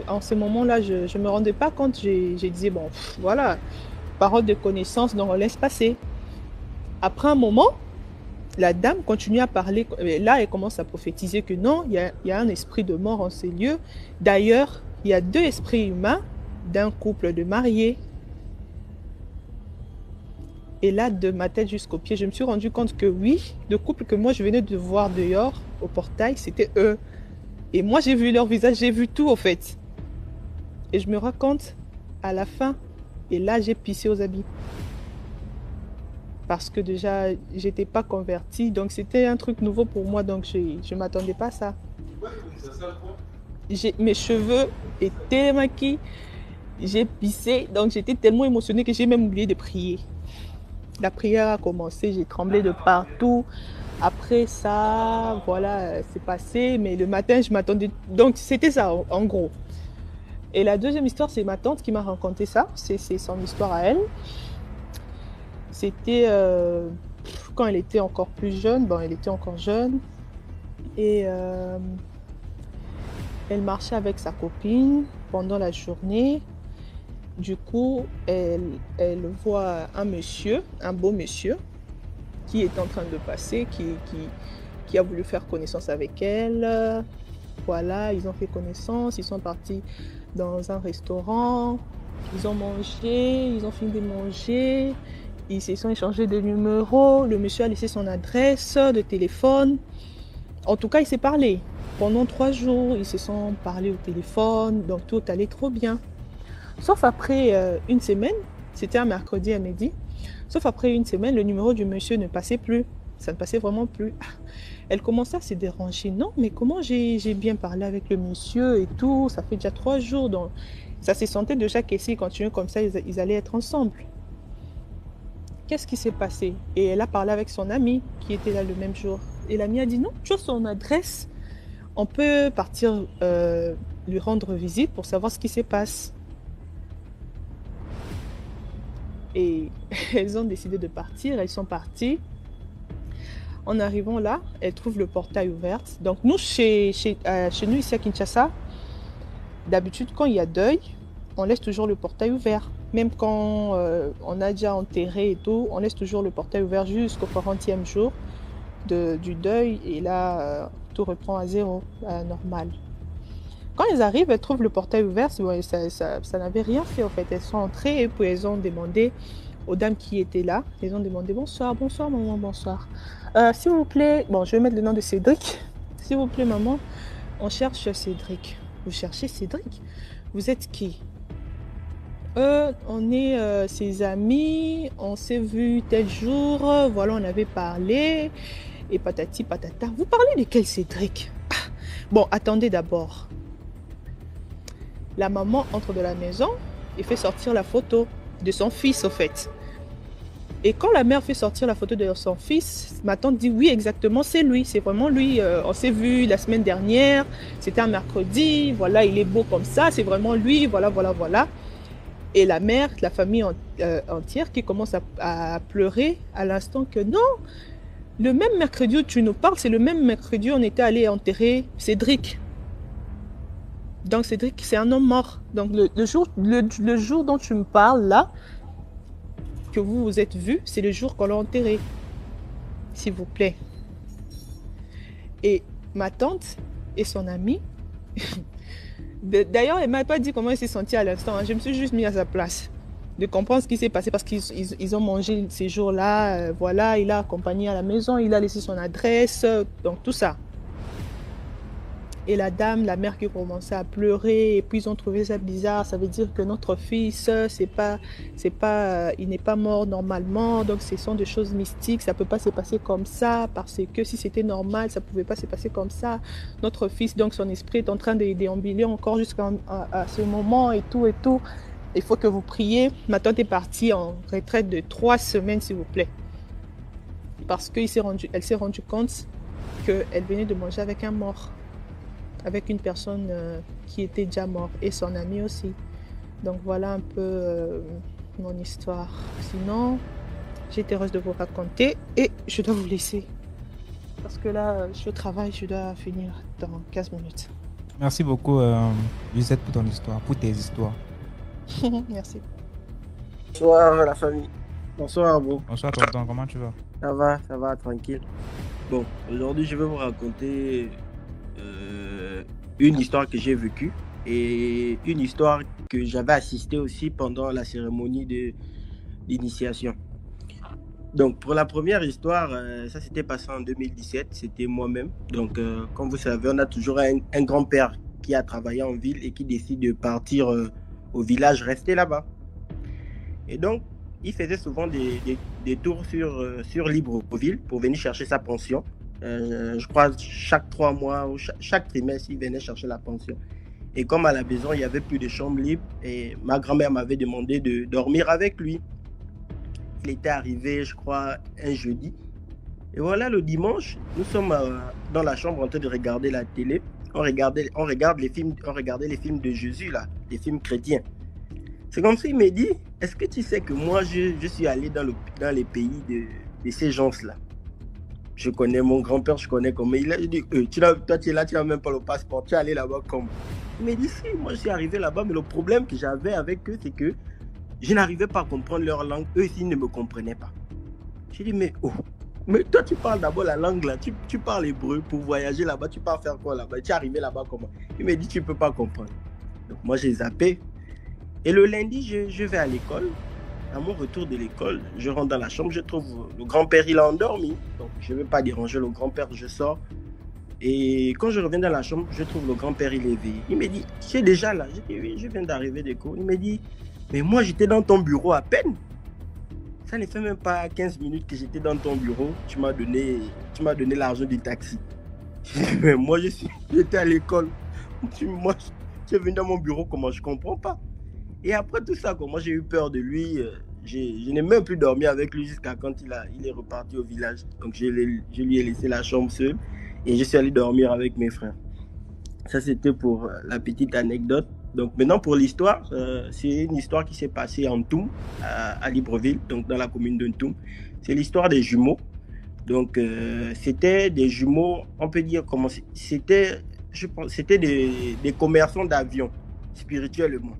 en ce moment-là, je ne me rendais pas compte. J'ai dit, bon, voilà, parole de connaissance, donc on laisse passer. Après un moment, la dame continue à parler. Là, elle commence à prophétiser que non, il y a un esprit de mort en ces lieux. D'ailleurs, il y a 2 esprits humains d'un couple de mariés. Et là, de ma tête jusqu'aux pieds, je me suis rendu compte que oui, le couple que moi je venais de voir dehors, au portail, c'était eux. Et moi, j'ai vu leur visage, j'ai vu tout, en fait. Et je me rends compte à la fin, et là, j'ai pissé aux habits. Parce que déjà, j'étais pas convertie, donc c'était un truc nouveau pour moi, donc je m'attendais pas à ça. Mes cheveux étaient maquillés, j'ai pissé, donc j'étais tellement émotionnée que j'ai même oublié de prier. La prière a commencé, j'ai tremblé de partout. Après ça, voilà, c'est passé, mais le matin, je m'attendais. Donc c'était ça, en gros. Et la deuxième histoire, c'est ma tante qui m'a raconté ça. C'est son histoire à elle. C'était quand elle était encore plus jeune. Bon, elle était encore jeune. Et elle marchait avec sa copine pendant la journée. Du coup, elle voit un monsieur, un beau monsieur, qui est en train de passer, qui a voulu faire connaissance avec elle. Voilà, ils ont fait connaissance, ils sont partis dans un restaurant, ils ont mangé, ils ont fini de manger, ils se sont échangés des numéros, le monsieur a laissé son adresse de téléphone. En tout cas, ils s'est parlé. Pendant 3 jours, ils se sont parlé au téléphone, donc tout allait trop bien. Sauf après une semaine, c'était un mercredi à midi, sauf après une semaine, le numéro du monsieur ne passait plus. Ça ne passait vraiment plus. Elle commençait à se déranger. Non, mais comment j'ai bien parlé avec le monsieur et tout, ça fait déjà 3 jours. Donc ça se sentait déjà que s'ils continuaient comme ça, ils allaient être ensemble. Qu'est-ce qui s'est passé? Et elle a parlé avec son ami qui était là le même jour. Et l'ami a dit non, tu as son adresse. On peut partir lui rendre visite pour savoir ce qui se passe. Et elles ont décidé de partir, elles sont parties. En arrivant là, elles trouvent le portail ouvert. Donc nous, chez nous ici à Kinshasa, d'habitude quand il y a deuil, on laisse toujours le portail ouvert. Même quand on a déjà enterré et tout, on laisse toujours le portail ouvert jusqu'au 40e jour du deuil. Et là, tout reprend à zéro, normal. Quand elles arrivent, elles trouvent le portail ouvert. Ça n'avait rien fait en fait. Elles sont entrées et puis elles ont demandé aux dames qui étaient là. Elles ont demandé bonsoir, bonsoir maman, bonsoir. S'il vous plaît, bon, je vais mettre le nom de Cédric. S'il vous plaît maman, on cherche Cédric. Vous cherchez Cédric? Vous êtes qui? On est ses amis, on s'est vu tel jour, voilà, on avait parlé, et patati patata. Vous parlez de quel Cédric? Bon, attendez d'abord. La maman entre de la maison et fait sortir la photo de son fils, au fait. Et quand la mère fait sortir la photo de son fils, ma tante dit oui, exactement, c'est lui, c'est vraiment lui. On s'est vu la semaine dernière, c'était un mercredi, voilà, il est beau comme ça, c'est vraiment lui, voilà, voilà, voilà. Et la mère, la famille entière qui commence à pleurer à l'instant que non, le même mercredi où tu nous parles, c'est le même mercredi où on était allé enterrer Cédric. Donc Cédric, c'est un homme mort. Donc le jour dont tu me parles là, que vous vous êtes vus, c'est le jour qu'on l'a enterré. S'il vous plaît. Et ma tante et son amie, d'ailleurs, elle ne m'a pas dit comment elle s'est sentie à l'instant. Je me suis juste mis à sa place. De comprendre ce qui s'est passé parce qu'ils ont mangé ces jours-là. Voilà, il a accompagné à la maison, il a laissé son adresse, donc tout ça. Et la dame, la mère qui commençait à pleurer, et puis ils ont trouvé ça bizarre. Ça veut dire que notre fils, il n'est pas mort normalement. Donc ce sont des choses mystiques. Ça ne peut pas se passer comme ça parce que si c'était normal, ça ne pouvait pas se passer comme ça. Notre fils, donc son esprit est en train de déambuler encore jusqu'à ce moment et tout et tout. Il faut que vous priez. Ma tante est partie en retraite de 3 semaines, s'il vous plaît. Parce qu'elle s'est rendue compte qu'elle venait de manger avec un mort. Avec une personne qui était déjà morte et son ami aussi. Donc voilà un peu mon histoire. Sinon, j'étais heureuse de vous raconter et je dois vous laisser. Parce que là, je travaille, je dois finir dans 15 minutes. Merci beaucoup, Lisette, pour ton histoire, pour tes histoires. Merci. Bonsoir la famille. Bonsoir bro. Bonsoir tonton, comment tu vas? Ça va, tranquille. Bon, aujourd'hui je vais vous raconter une histoire que j'ai vécue et une histoire que j'avais assistée aussi pendant la cérémonie d'initiation. Donc, pour la première histoire, ça s'était passé en 2017, c'était moi-même. Donc, comme vous savez, on a toujours un grand-père qui a travaillé en ville et qui décide de partir au village, rester là-bas. Et donc, il faisait souvent des tours sur Libreville pour venir chercher sa pension. Je crois chaque 3 mois ou chaque trimestre, il venait chercher la pension. Et comme à la maison, il n'y avait plus de chambre libre, et ma grand-mère m'avait demandé de dormir avec lui. Il était arrivé, je crois, un jeudi. Et voilà, le dimanche, nous sommes dans la chambre en train de regarder la télé. On regardait les films de Jésus, là, les films chrétiens. C'est comme s'il me dit, est-ce que tu sais que moi, je suis allé dans les pays de ces gens-là? Je connais mon grand-père, je connais comment il est. Je dis, toi, tu es là, tu n'as même pas le passeport, tu es allé là-bas comme? Il me dit, si, moi, je suis arrivé là-bas, mais le problème que j'avais avec eux, c'est que je n'arrivais pas à comprendre leur langue. Eux aussi, ils ne me comprenaient pas. J'ai dit, mais toi, tu parles d'abord la langue là. Tu parles hébreu pour voyager là-bas. Tu pars faire quoi là-bas? Tu es arrivé là-bas comment? Il me dit, tu ne peux pas comprendre. Donc, moi, j'ai zappé. Et le lundi, je vais à l'école. À mon retour de l'école, je rentre dans la chambre. Je trouve le grand-père, il a endormi. Donc, je ne veux pas déranger le grand-père. Je sors. Et quand je reviens dans la chambre, je trouve le grand-père, il est éveillé. Il me dit, tu es déjà là? J'ai dit, oui, je viens d'arriver des cours. Il me dit, mais moi, j'étais dans ton bureau à peine. Ça ne fait même pas 15 minutes que j'étais dans ton bureau. Tu m'as donné l'argent du taxi. Mais moi, j'étais à l'école. Moi, tu es venu dans mon bureau, comment? Je ne comprends pas. Et après tout ça, moi, j'ai eu peur de lui. Je n'ai même plus dormi avec lui jusqu'à quand il est reparti au village. Donc, je lui ai laissé la chambre seule et je suis allé dormir avec mes frères. Ça, c'était pour la petite anecdote. Donc maintenant pour l'histoire, c'est une histoire qui s'est passée en Ntoum, à Libreville, donc dans la commune de Ntoum. C'est l'histoire des jumeaux. Donc c'était des jumeaux, on peut dire comment c'était des commerçants d'avions, spirituellement.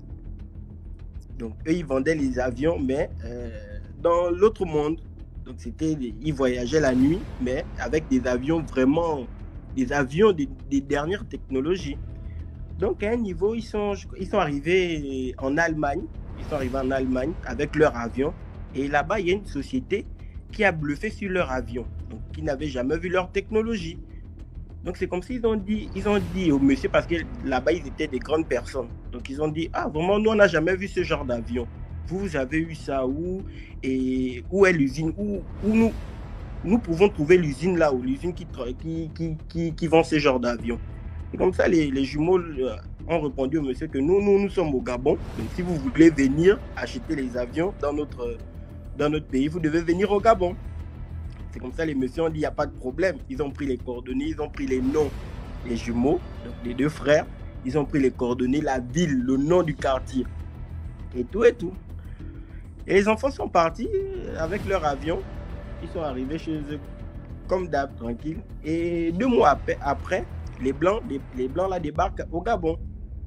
Donc eux, ils vendaient les avions, mais dans l'autre monde. Donc ils voyageaient la nuit, mais avec des avions vraiment, des avions des dernières technologies. Donc, à un niveau, ils sont arrivés en Allemagne. Ils sont arrivés en Allemagne avec leur avion. Et là-bas, il y a une société qui a bluffé sur leur avion. Donc, qui n'avait jamais vu leur technologie. Donc, c'est comme s'ils ont dit au monsieur, parce que là-bas, ils étaient des grandes personnes. Donc, ils ont dit, ah, vraiment, nous, on n'a jamais vu ce genre d'avion. Vous avez eu ça où? Et où est l'usine? Où nous pouvons trouver l'usine là, ou l'usine qui vend ce genre d'avion. Et comme ça, les jumeaux ont répondu au monsieur que nous sommes au Gabon. Donc, si vous voulez venir acheter les avions dans notre pays, vous devez venir au Gabon. C'est comme ça, les messieurs ont dit, il n'y a pas de problème. Ils ont pris les coordonnées, ils ont pris les noms des jumeaux, donc les deux frères. Ils ont pris les coordonnées, la ville, le nom du quartier. Et tout. Et les enfants sont partis avec leur avion. Ils sont arrivés chez eux comme d'hab, tranquille. Et 2 mois après, les blancs là débarquent au Gabon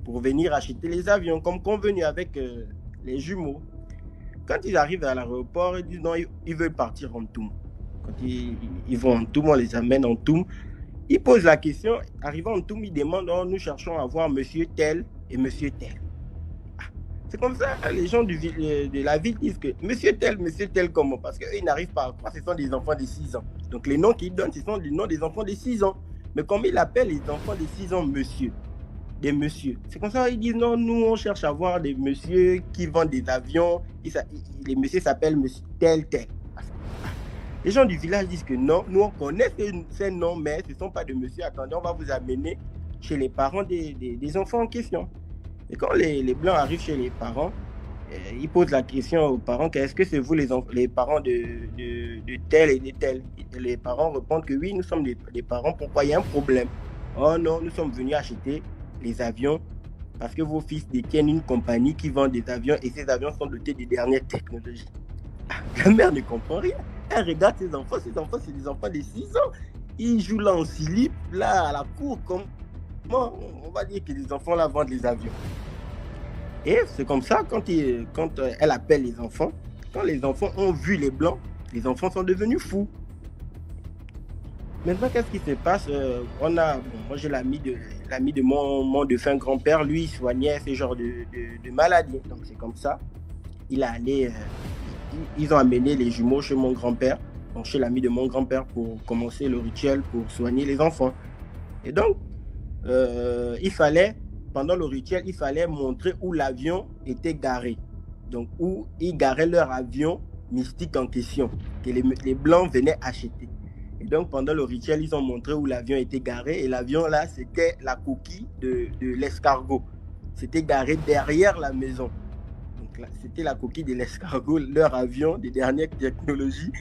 pour venir acheter les avions comme convenu avec les jumeaux. Quand ils arrivent à l'aéroport, ils disent non, ils veulent partir en Ntoum. Quand ils vont en Ntoum, on les amène en Ntoum. Ils posent la question, arrivant en Ntoum, ils demandent nous cherchons à voir monsieur tel et monsieur tel. C'est comme ça, les gens de la ville disent que monsieur tel comment? Parce qu'eux, ils n'arrivent pas à croire, ce sont des enfants de 6 ans. Donc les noms qu'ils donnent, ce sont les noms des enfants de 6 ans. Mais comme ils appellent les enfants de 6 ans des messieurs. C'est comme ça qu'ils disent non, nous on cherche à voir des messieurs qui vendent des avions. Les messieurs s'appellent monsieur tel. Les gens du village disent que non, nous on connaît ces noms, mais ce ne sont pas des messieurs. Attendez, on va vous amener chez les parents des enfants en question. Et quand les blancs arrivent chez les parents, ils posent la question aux parents, est-ce que c'est vous les parents de tel et de tel? Et les parents répondent que oui, nous sommes les parents. Pourquoi? Il y a un problème. Oh non, nous sommes venus acheter les avions parce que vos fils détiennent une compagnie qui vend des avions et ces avions sont dotés des dernières technologies. La mère ne comprend rien. Elle regarde ses enfants, c'est des enfants de 6 ans. Ils jouent là en slip, là à la cour, comme on va dire que les enfants là vendent les avions. Et c'est comme ça, quand elle appelle les enfants, quand les enfants ont vu les blancs, les enfants sont devenus fous. Maintenant, qu'est-ce qui se passe? Moi j'ai l'ami de mon défunt grand-père, lui il soignait ce genre de maladie. Donc c'est comme ça, il est allé ils ont amené les jumeaux chez mon grand-père, donc chez l'ami de mon grand-père, pour commencer le rituel pour soigner les enfants. Et donc, pendant le rituel, il fallait montrer où l'avion était garé. Donc, où ils garaient leur avion mystique en question, que les Blancs venaient acheter. Et donc, pendant le rituel, ils ont montré où l'avion était garé. Et l'avion, là, c'était la coquille de l'escargot. C'était garé derrière la maison. Donc, là, c'était la coquille de l'escargot, leur avion des dernières technologies,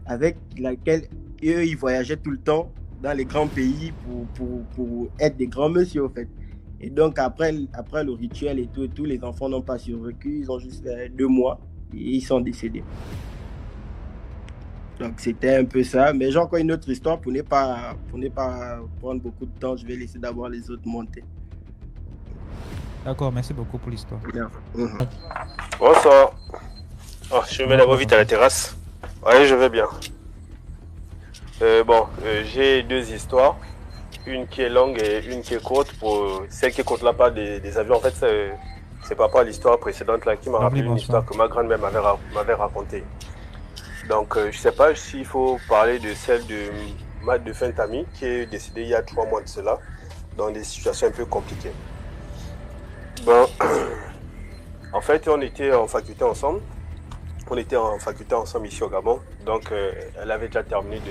avec laquelle eux, ils voyageaient tout le temps dans les grands pays pour être des grands messieurs, en fait. Et donc, après le rituel et tout, les enfants n'ont pas survécu. Ils ont juste fait 2 mois et ils sont décédés. Donc, c'était un peu ça. Mais j'ai encore une autre histoire pour ne pas prendre beaucoup de temps. Je vais laisser d'abord les autres monter. D'accord, merci beaucoup pour l'histoire. Bonsoir. Oh, je me mets d'abord vite à la terrasse. Oui, je vais bien. J'ai 2 histoires. Une qui est longue et une qui est courte. Pour celle qui est courte, là, pas des avions. En fait, c'est par rapport à l'histoire précédente là, qui m'a rappelé une histoire que ma grand-mère m'avait racontée. Donc, je ne sais pas s'il faut parler de celle de ma défunte amie qui est décédée il y a 3 mois de cela, dans des situations un peu compliquées. Bon, en fait, on était en faculté ensemble. On était en faculté ensemble ici au Gabon. Donc, elle avait déjà terminé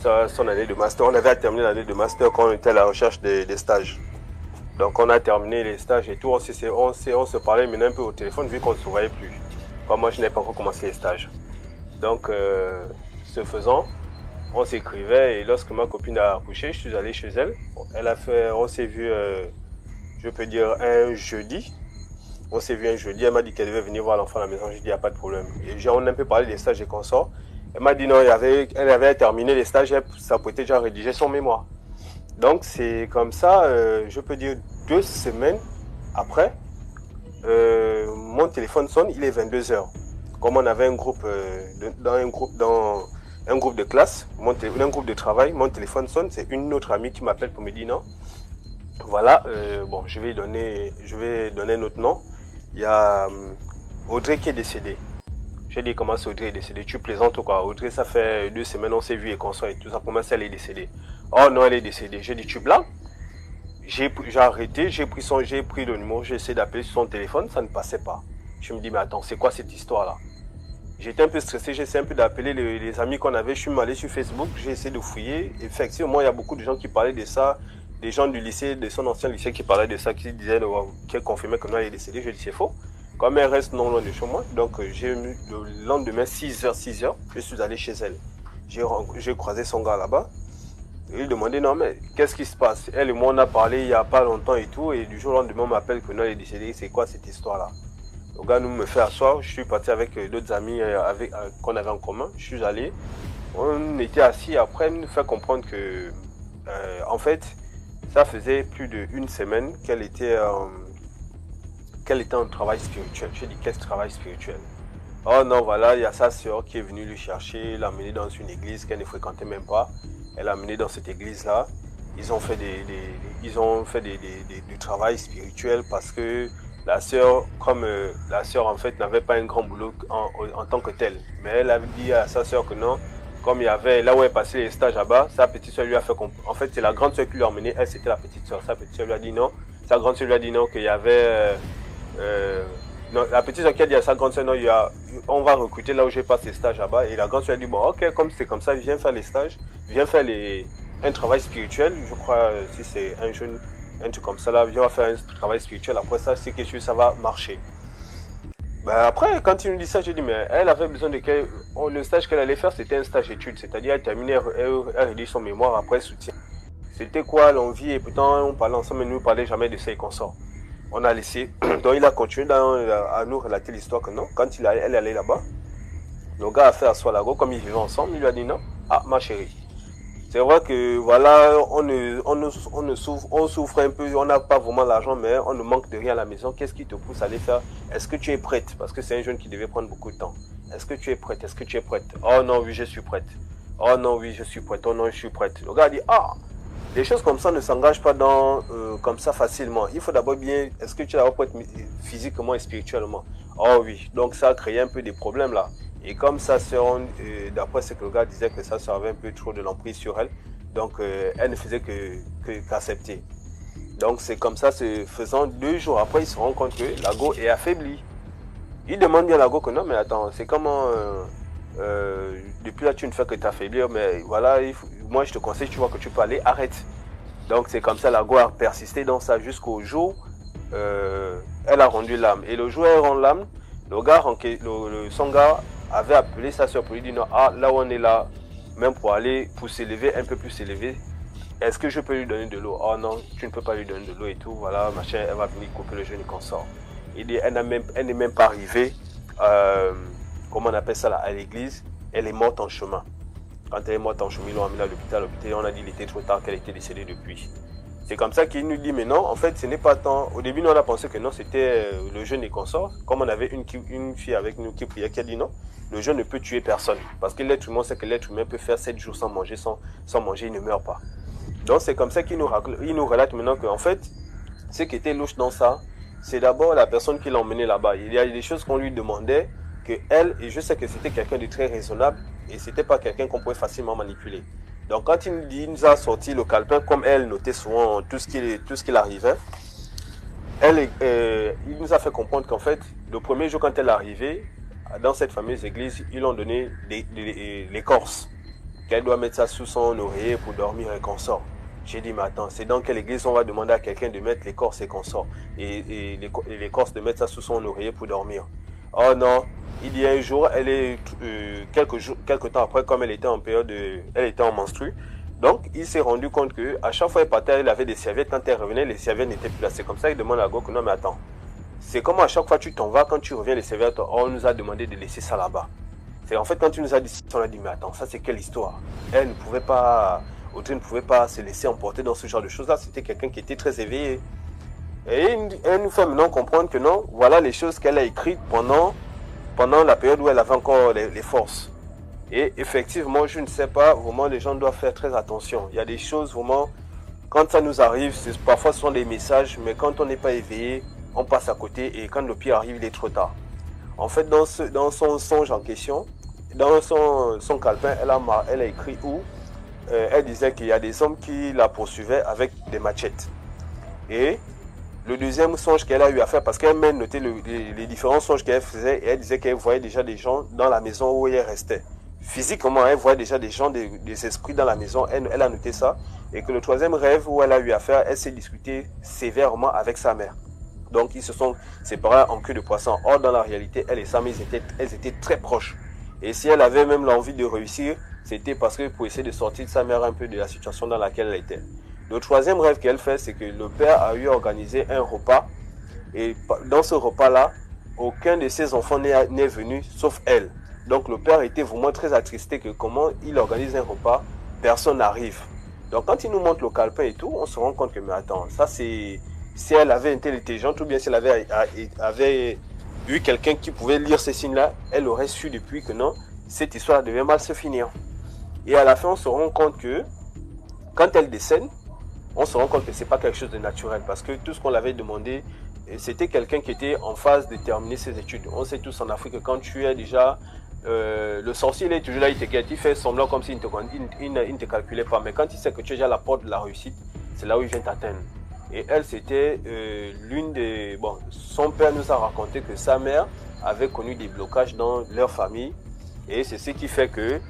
son année de master. On avait terminé l'année de master quand on était à la recherche des stages. Donc, on a terminé les stages et tout. On se parlait maintenant un peu au téléphone vu qu'on ne se voyait plus. Enfin, moi, je n'avais pas encore commencé les stages. Donc, ce faisant, on s'écrivait et lorsque ma copine a accouché, je suis allé chez elle. On s'est vu, je peux dire, un jeudi. On s'est vu un jeudi, elle m'a dit qu'elle devait venir voir l'enfant à la maison. Je lui ai dit, il n'y a pas de problème. Et on a un peu parlé des stages et consorts. Elle m'a dit non, elle avait terminé les stages, ça pouvait déjà rédiger son mémoire. Donc, c'est comme ça, je peux dire 2 semaines après, mon téléphone sonne, il est 22h. Comme on avait un groupe, dans un groupe de classe, un groupe de travail, mon téléphone sonne, c'est une autre amie qui m'appelle pour me dire non. Voilà, je vais donner notre nom. Il y a Audrey qui est décédée. J'ai dit comment Audrey est décédée. Tu plaisantes ou quoi? Audrey, ça fait 2 semaines, on s'est vu et qu'on soit et tout ça. Comment ça, elle est décédée? Oh non, elle est décédée. J'ai dit, tu blagues? J'ai arrêté, j'ai pris le numéro, j'ai essayé d'appeler sur son téléphone, ça ne passait pas. Je me dis, mais attends, c'est quoi cette histoire-là? J'étais un peu stressé, j'ai essayé un peu d'appeler les amis qu'on avait. Je suis allé sur Facebook, j'ai essayé de fouiller. Effectivement, il y a beaucoup de gens qui parlaient de ça. Des gens du lycée, de son ancien lycée qui parlaient de ça, qui disaient, qui confirmaient que non, elle est décédée. Je dis, c'est faux. Comme elle reste non loin de chez moi, donc le lendemain, 6h, je suis allé chez elle. J'ai croisé son gars là-bas. Il demandait, non, mais qu'est-ce qui se passe? Elle et moi, on a parlé il n'y a pas longtemps et tout. Et du jour au lendemain, on m'appelle que non, elle est décédée. C'est quoi cette histoire-là? Le gars nous me fait asseoir. Je suis parti avec d'autres amis qu'on avait en commun. Je suis allé. On était assis. Après, il nous fait comprendre que, en fait, ça faisait plus d'1 semaine qu'elle était en travail spirituel. J'ai dit, quel travail spirituel? Oh non, voilà, il y a sa sœur qui est venue lui chercher, l'a amenée dans une église qu'elle ne fréquentait même pas. Elle l'a amenée dans cette église-là. Ils ont fait du travail spirituel parce que la sœur, en fait, n'avait pas un grand boulot en tant que tel. Mais elle avait dit à sa sœur que non, comme il y avait, là où elle passait les stages là-bas, sa petite sœur lui a fait comprendre. En fait, c'est la grande sœur qui lui a emmené, elle c'était la petite sœur. Sa petite sœur lui a dit non. Sa grande sœur lui a dit non, qu'il y avait... non, la petite sœur qui a dit à sa grande sœur, non, on va recruter là où je passe les stages là-bas. Et la grande sœur a dit, bon, ok, comme c'est comme ça, viens faire les stages, viens faire un travail spirituel. Je crois, si c'est un truc comme ça, là, viens faire un travail spirituel. Après ça, c'est quelque chose, ça va marcher. Ben après, quand il nous dit ça, j'ai dit, mais elle avait besoin de le stage qu'elle allait faire, c'était un stage études. C'est-à-dire, elle terminait, elle rédige son mémoire, après elle soutient. C'était quoi l'envie? Et pourtant, on parlait ensemble, mais nous ne parlait jamais de ça et qu'on sort. On a laissé. Donc, il a continué à nous relater l'histoire que non. Quand elle allait là-bas, le gars a fait asseoir la go, comme ils vivaient ensemble, il lui a dit non. Ah, ma chérie. C'est vrai que voilà, on souffre un peu, on n'a pas vraiment l'argent, mais on ne manque de rien à la maison. Qu'est-ce qui te pousse à aller faire? Est-ce que tu es prête? Parce que c'est un jeune qui devait prendre beaucoup de temps. Est-ce que tu es prête? Est-ce que tu es prête? Oh non, oui, je suis prête. Oh non, oui, je suis prête. Oh non, je suis prête. Le gars a dit, ah, les choses comme ça ne s'engagent pas comme ça facilement. Il faut d'abord bien, est-ce que tu es d'abord prête physiquement et spirituellement? Oh oui, donc ça a créé un peu des problèmes là. Et comme sa sœur, d'après ce que le gars disait, que sa sœur avait un peu trop de l'emprise sur elle, donc elle ne faisait qu'accepter. Donc c'est comme ça, se faisant 2 jours après, il se rend compte que Lago est affaibli. Il demande bien à Lago que non, mais attends, c'est comment depuis là tu ne fais que t'affaiblir, mais voilà, moi je te conseille, tu vois que tu peux aller, arrête. Donc c'est comme ça, Lago a persisté dans ça jusqu'au jour elle a rendu l'âme. Et le jour où elle rend l'âme, son gars avait appelé sa soeur pour lui dire non, ah là où on est là, même pour aller, pour s'élever, un peu plus s'élever, est-ce que je peux lui donner de l'eau? Oh non, tu ne peux pas lui donner de l'eau et tout, voilà, machin, elle va venir couper le jeûne et qu'on sort. Il dit, elle n'est même pas arrivée, comment on appelle ça là, à l'église, elle est morte en chemin. Quand elle est morte en chemin, ils l'ont amenée à l'hôpital, on a dit qu'il était trop tard, qu'elle était décédée depuis. C'est comme ça qu'il nous dit, mais non, en fait, ce n'est pas tant. Au début, nous, on a pensé que non, c'était le jeûne et consort. Comme on avait une fille avec nous qui priait, qui a dit non, le jeûne ne peut tuer personne. Parce que l'être humain, c'est que l'être humain peut faire 7 jours sans manger, il ne meurt pas. Donc, c'est comme ça qu'il nous relate maintenant qu'en fait, ce qui était louche dans ça, c'est d'abord la personne qui l'a emmené là-bas. Il y a des choses qu'on lui demandait, que elle, et je sais que c'était quelqu'un de très raisonnable, et c'était pas quelqu'un qu'on pouvait facilement manipuler. Donc quand il nous a sorti le calepin, comme elle notait souvent tout ce qui arrivait, il nous a fait comprendre qu'en fait, le premier jour quand elle est arrivée, dans cette fameuse église, ils ont donné l'écorce, qu'elle doit mettre ça sous son oreiller pour dormir et qu'on sort. J'ai dit, mais attends, c'est dans quelle église on va demander à quelqu'un de mettre l'écorce et qu'on sort, et l'écorce de mettre ça sous son oreiller pour dormir? Oh non, il y a un jour, elle est quelques temps après, comme elle était en période, elle était en menstru. Donc, il s'est rendu compte que à chaque fois qu'elle partait, elle avait des serviettes. Quand elle revenait, les serviettes n'étaient plus là. C'est comme ça qu'il demande à Go que non, mais attends. C'est comme à chaque fois tu t'en vas, quand tu reviens, les serviettes, on nous a demandé de laisser ça là-bas. C'est en fait quand tu nous as dit ça, on a dit, mais attends, ça c'est quelle histoire? Elle ne pouvait pas, Audrey ne pouvait pas se laisser emporter dans ce genre de choses-là. C'était quelqu'un qui était très éveillé. Et elle nous fait maintenant comprendre que non, voilà les choses qu'elle a écrites pendant la période où elle avait encore les forces. Et effectivement, je ne sais pas, vraiment les gens doivent faire très attention. Il y a des choses vraiment, quand ça nous arrive, parfois ce sont des messages, mais quand on n'est pas éveillé, on passe à côté et quand le pire arrive, il est trop tard. En fait, dans son songe en question, dans son calepin, elle a écrit où elle disait qu'il y a des hommes qui la poursuivaient avec des machettes. Et le deuxième songe qu'elle a eu à faire, parce qu'elle m'a noté les différents songes qu'elle faisait, et elle disait qu'elle voyait déjà des gens dans la maison où elle restait. Physiquement, elle voyait déjà des gens, des esprits dans la maison, elle a noté ça. Et que le troisième rêve où elle a eu à faire, elle s'est discutée sévèrement avec sa mère. Donc ils se sont séparés en queue de poisson. Or, dans la réalité, elle et sa mère, elles étaient très proches. Et si elle avait même l'envie de réussir, c'était parce que pour essayer de sortir de sa mère un peu de la situation dans laquelle elle était. Le troisième rêve qu'elle fait, c'est que le père a eu organisé un repas. Et dans ce repas-là, aucun de ses enfants n'est venu, sauf elle. Donc le père était vraiment très attristé que comment il organise un repas, personne n'arrive. Donc quand il nous montre le calepin et tout, on se rend compte que, mais attends, ça c'est... Si elle avait été intelligente ou bien si elle avait eu quelqu'un qui pouvait lire ces signes-là, elle aurait su depuis que non, cette histoire devait mal se finir. Et à la fin, on se rend compte que quand elle décède, on se rend compte que ce n'est pas quelque chose de naturel parce que tout ce qu'on l'avait demandé, c'était quelqu'un qui était en phase de terminer ses études. On sait tous en Afrique que quand tu es déjà... le sorcier, il est toujours là, il te guette, il fait semblant comme s'il ne te calculait pas. Mais quand il sait que tu es déjà à la porte de la réussite, c'est là où il vient t'atteindre. Et elle, c'était l'une des... Bon, son père nous a raconté que sa mère avait connu des blocages dans leur famille. Et c'est ce qui fait que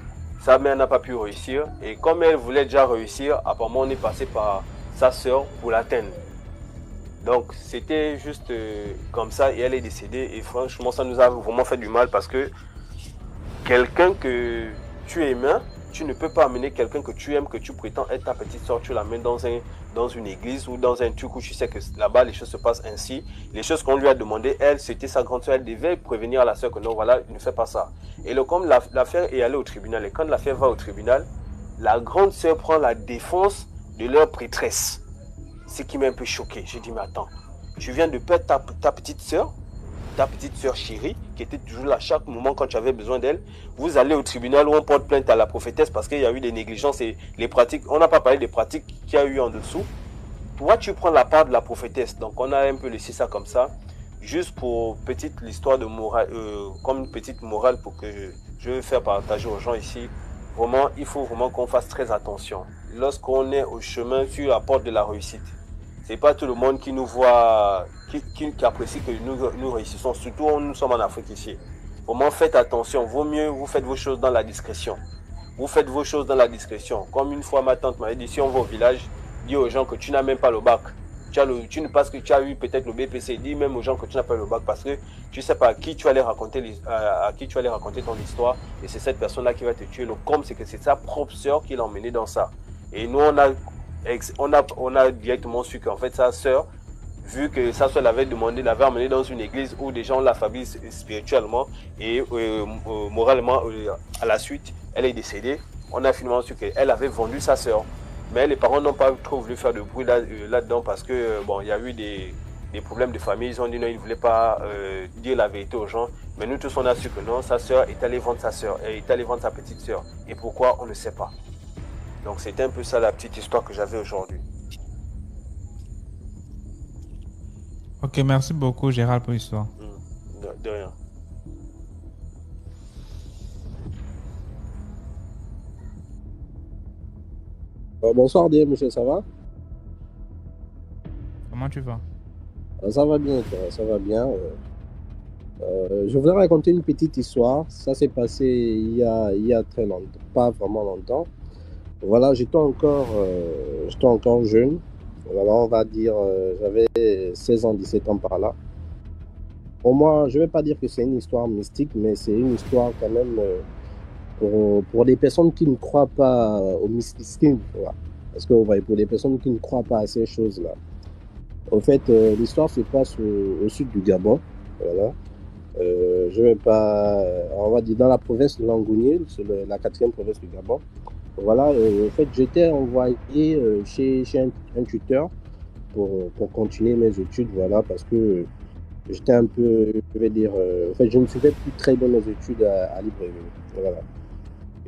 sa mère n'a pas pu réussir. Et comme elle voulait déjà réussir, apparemment, on est passé par sa sœur pour l'atteindre. Donc, c'était juste comme ça. Et elle est décédée. Et franchement, ça nous a vraiment fait du mal parce que quelqu'un que tu aimais, tu ne peux pas amener quelqu'un que tu aimes, que tu prétends être ta petite soeur, tu l'amènes dans une église ou dans un truc où tu sais que là-bas les choses se passent ainsi. Les choses qu'on lui a demandé, elle, c'était sa grande soeur, elle devait prévenir la soeur que non, voilà, ne fais pas ça. Et comme l'affaire est allée au tribunal, et quand l'affaire va au tribunal, la grande soeur prend la défense de leur prêtresse. Ce qui m'a un peu choqué. J'ai dit, mais attends, tu viens de perdre ta petite soeur chérie, qui était toujours là à chaque moment quand tu avais besoin d'elle. Vous allez au tribunal où on porte plainte à la prophétesse parce qu'il y a eu des négligences et les pratiques. On n'a pas parlé des pratiques qu'il y a eu en dessous. Toi, tu prends la part de la prophétesse. Donc, on a un peu laissé ça comme ça. Juste pour l'histoire de morale, comme une petite morale pour que je veux faire partager aux gens ici. Vraiment, il faut vraiment qu'on fasse très attention. Lorsqu'on est au chemin sur la porte de la réussite, c'est pas tout le monde qui nous voit, qui apprécie que nous réussissons. Surtout, nous sommes en Afrique ici. Vraiment, faites attention. Vaut mieux, vous faites vos choses dans la discrétion. Vous faites vos choses dans la discrétion. Comme une fois, ma tante m'avait dit, si on va au village, dis aux gens que tu n'as même pas le bac. Parce que tu as eu peut-être le BPC, dis même aux gens que tu n'as pas le bac parce que tu ne sais pas à qui tu vas aller raconter, à qui tu vas aller raconter ton histoire et c'est cette personne-là qui va te tuer. Le com, c'est que c'est sa propre sœur qui l'a emmené dans ça. Et nous, on a directement su qu'en fait, sa sœur, vu que sa sœur l'avait emmené dans une église où des gens l'affablissent spirituellement et moralement, à la suite, elle est décédée. On a finalement su qu'elle avait vendu sa sœur. Mais les parents n'ont pas trop voulu faire de bruit là-dedans parce que bon, il y a eu des problèmes de famille. Ils ont dit non, ils ne voulaient pas dire la vérité aux gens. Mais nous tous, on a su que non, sa sœur est allée vendre sa sœur, elle est allée vendre sa petite sœur. Et pourquoi, on ne sait pas. Donc c'était un peu ça la petite histoire que j'avais aujourd'hui. Ok, merci beaucoup Gérald pour l'histoire. De rien. Bonsoir DM, monsieur, ça va? Comment tu vas? Ça va bien, ça va bien. Je voudrais raconter une petite histoire. Ça s'est passé il y a très longtemps, pas vraiment longtemps. Voilà, j'étais encore jeune. Voilà, on va dire, j'avais 16 ans, 17 ans par là. Pour moi, je ne vais pas dire que c'est une histoire mystique, mais c'est une histoire quand même pour des personnes qui ne croient pas au mysticisme. Voilà. Parce que vous voyez, pour les personnes qui ne croient pas à ces choses-là. En fait, l'histoire se passe au sud du Gabon. Voilà. Je vais pas, on va dire dans la province de Langounil, c'est la 4e province du Gabon. Voilà, en fait, j'étais envoyé chez un tuteur pour continuer mes études, voilà, parce que j'étais un peu, je vais dire, en fait, je ne faisais plus très bien mes études à Libreville, voilà.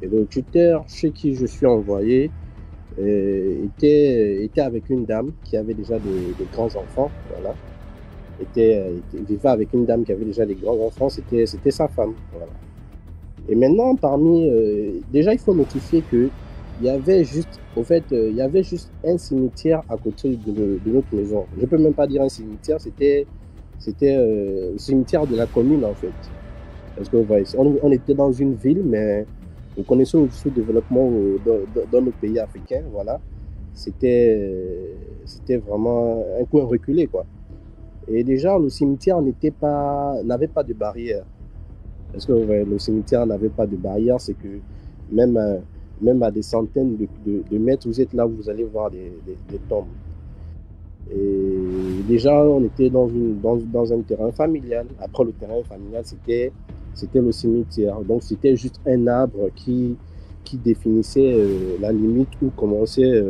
Et le tuteur chez qui je suis envoyé était avec une dame qui avait déjà des grands-enfants, voilà. Vivait avec une dame qui avait déjà des grands-enfants, c'était sa femme, voilà. Et maintenant, déjà, il faut notifier que il y avait juste un cimetière à côté de notre maison. Je ne peux même pas dire un cimetière, c'était le cimetière de la commune, en fait. Parce que vous voyez, on était dans une ville, mais vous connaissez le sous-développement dans nos pays africains, voilà. C'était vraiment un coin reculé, quoi. Et déjà, le cimetière n'avait pas de barrière. Parce que le cimetière n'avait pas de barrière, c'est que même à des centaines de mètres, vous êtes là, vous allez voir des tombes. Et déjà, on était dans un terrain familial. Après le terrain familial, c'était le cimetière. Donc, c'était juste un arbre qui définissait la limite où commençait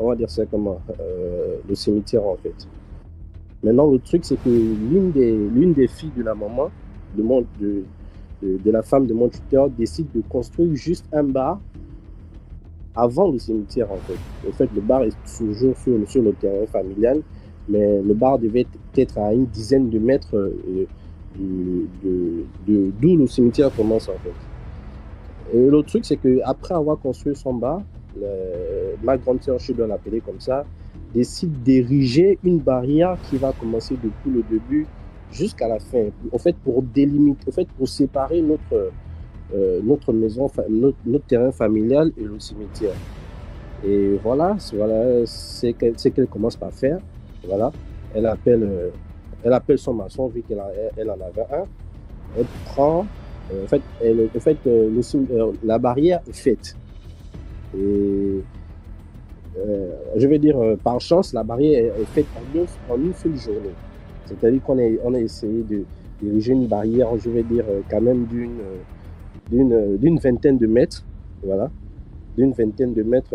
on va dire ça comment, le cimetière, en fait. Maintenant, le truc, c'est que l'une des filles de la maman, de la femme de mon tuteur, décide de construire juste un bar avant le cimetière, en fait. En fait, le bar est toujours sur le terrain familial, mais le bar devait être à une dizaine de mètres d'où le cimetière commence, en fait. Et le truc, c'est qu'après avoir construit son bar, ma grande sœur, je dois l'appeler comme ça, décide d'ériger une barrière qui va commencer depuis le début jusqu'à la fin. En fait, pour délimiter, en fait, pour séparer notre maison, notre terrain familial et le cimetière. Et voilà, c'est qu'elle commence par faire. Voilà, elle appelle son maçon vu qu'elle en avait un. Elle prend, la barrière est faite. Et je vais dire, par chance, la barrière est faite en une seule journée. C'est-à-dire qu'on a essayé d'ériger une barrière, je vais dire, quand même d'une vingtaine de mètres, voilà, d'une vingtaine de mètres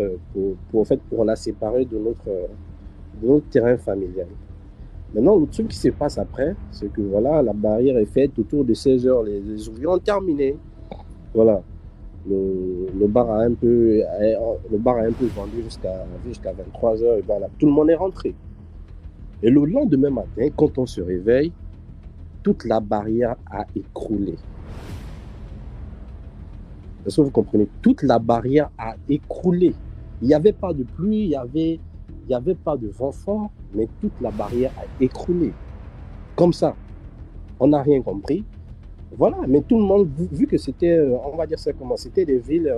pour la séparer de notre terrain familial. Maintenant, le truc qui se passe après, c'est que voilà, la barrière est faite autour de 16 heures, les ouvriers ont terminé, voilà. Le bar a un peu vendu jusqu'à 23 heures et voilà, tout le monde est rentré. Et le lendemain matin, quand on se réveille, toute la barrière a écroulé. Est-ce que vous comprenez? Toute la barrière a écroulé. Il n'y avait pas de pluie, il n'y avait pas de vent fort, mais toute la barrière a écroulé. Comme ça. On n'a rien compris. Voilà, mais tout le monde, vu que c'était, on va dire ça comment, c'était des villes,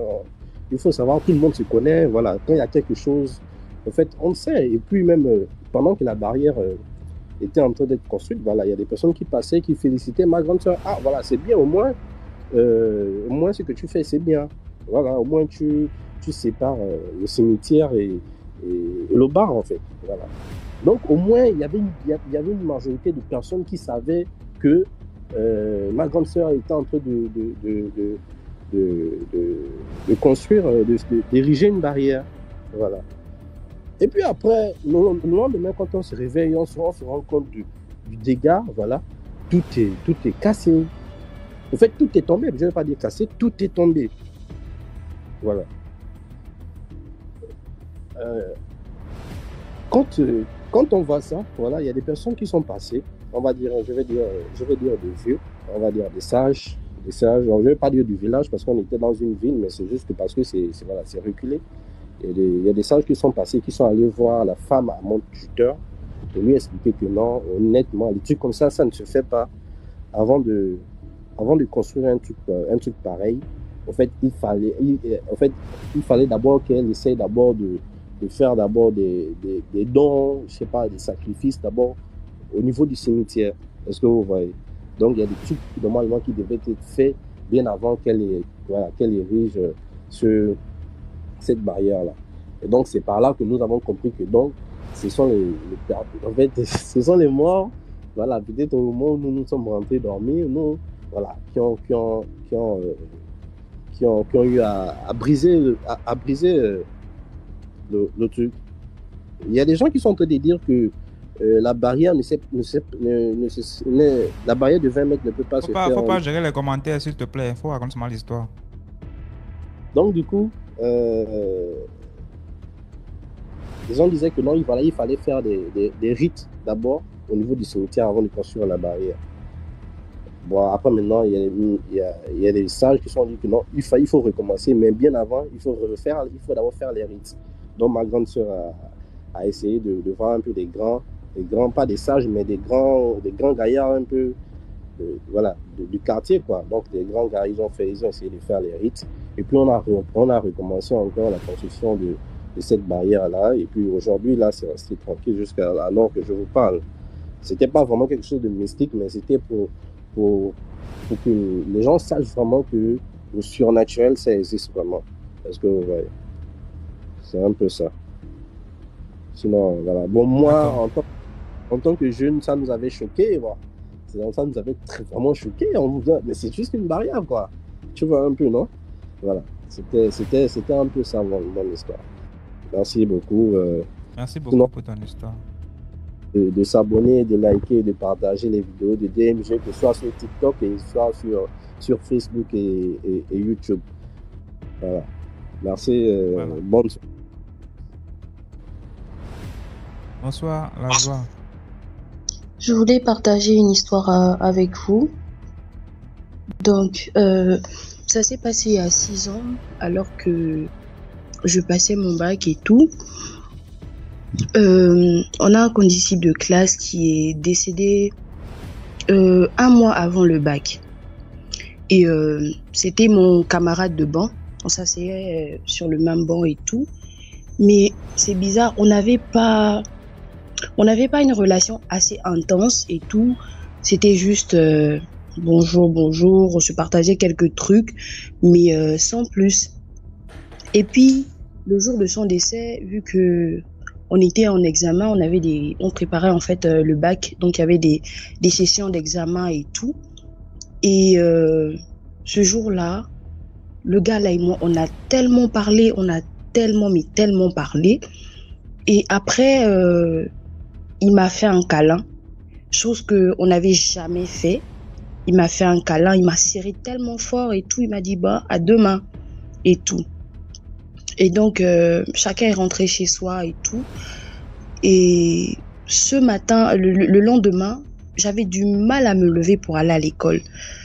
il faut savoir, tout le monde se connaît, voilà, quand il y a quelque chose, en fait, on le sait. Et puis même, pendant que la barrière était en train d'être construite, voilà, il y a des personnes qui passaient, qui félicitaient ma grande soeur. Ah, voilà, c'est bien, au moins ce que tu fais, c'est bien. Voilà, au moins tu sépares le cimetière et le bar, en fait. Voilà. Donc, au moins, il y avait une majorité de personnes qui savaient que ma grande sœur était en train de construire, d'ériger une barrière. Voilà. Et puis après, le lendemain, quand on se réveille, on se rend compte du dégât. Voilà. Tout est cassé. En fait, tout est tombé. Je ne vais pas dire cassé, tout est tombé. Voilà. Quand on voit ça, voilà, il y a des personnes qui sont passées, on va dire, je vais dire des vieux, on va dire des sages. Alors, je ne vais pas dire du village parce qu'on était dans une ville, mais c'est juste parce que c'est reculé. Il y a des sages qui sont passés, qui sont allés voir la femme à mon tuteur et lui expliquer que non, honnêtement, les trucs comme ça ne se fait pas. Avant de construire un truc pareil, en fait, il fallait d'abord qu'elle essaye d'abord de faire d'abord des dons, je sais pas, des sacrifices d'abord au niveau du cimetière. Est-ce que vous voyez? Donc il y a des trucs normalement qui devaient être faits bien avant qu'elle érige cette barrière-là. Et donc c'est par là que nous avons compris que donc ce sont ce sont les morts, voilà, peut-être au moment où nous sommes rentrés dormir, nous, voilà, qui ont eu à briser le truc. Il y a des gens qui sont en train de dire que la barrière la barrière de 20 mètres ne peut pas se faire. Faut pas gérer les commentaires, s'il te plaît. Faut raconter mal l'histoire. Donc du coup, les gens disaient que non, il fallait faire des rites d'abord au niveau du cimetière avant de construire la barrière. Bon, après maintenant, il y a des sages qui sont dit que non, il faut recommencer, mais bien avant, il faut d'abord faire les rites. Donc ma grande sœur a essayé de voir un peu des grands, pas des sages, mais des grands gaillards un peu, du quartier, quoi. Donc des grands gars, ils ont essayé de faire les rites. Et puis on a recommencé encore la construction de cette barrière-là. Et puis aujourd'hui, là, c'est resté tranquille jusqu'à l'heure que je vous parle. C'était pas vraiment quelque chose de mystique, mais c'était pour que les gens sachent vraiment que le surnaturel, ça existe vraiment. Parce que, ouais, c'est un peu ça. Sinon, voilà. Bon, moi, en tant que jeune, ça nous avait choqué, voilà. Ça nous avait vraiment choqué. On nous disait, mais c'est juste une barrière, quoi. Tu vois un peu, non? Voilà. C'était un peu ça, mon histoire. Merci beaucoup. Merci beaucoup pour ton histoire. De s'abonner, de liker, de partager les vidéos de DMG, que ce soit sur TikTok et soit sur Facebook et YouTube. Voilà. Merci. Voilà. Bonne soirée. Bonsoir, la voix. Je voulais partager une histoire avec vous. Donc, ça s'est passé il y a 6 ans, alors que je passais mon bac et tout. On a un condisciple de classe qui est décédé 1 mois avant le bac. Et c'était mon camarade de banc. On s'asseyait sur le même banc et tout. Mais c'est bizarre, on n'avait pas une relation assez intense et tout. C'était juste bonjour, on se partageait quelques trucs, mais sans plus. Et puis, le jour de son décès, vu que on était en examen, on préparait en fait le bac, donc il y avait des sessions d'examen et tout. Et ce jour-là, le gars là et moi, on a tellement parlé, tellement parlé. Et après, il m'a fait un câlin, chose qu'on n'avait jamais fait. Il m'a fait un câlin, il m'a serré tellement fort et tout. Il m'a dit, bah, à demain et tout. Et donc, chacun est rentré chez soi et tout. Et ce matin, le lendemain, j'avais du mal à me lever pour aller à l'école.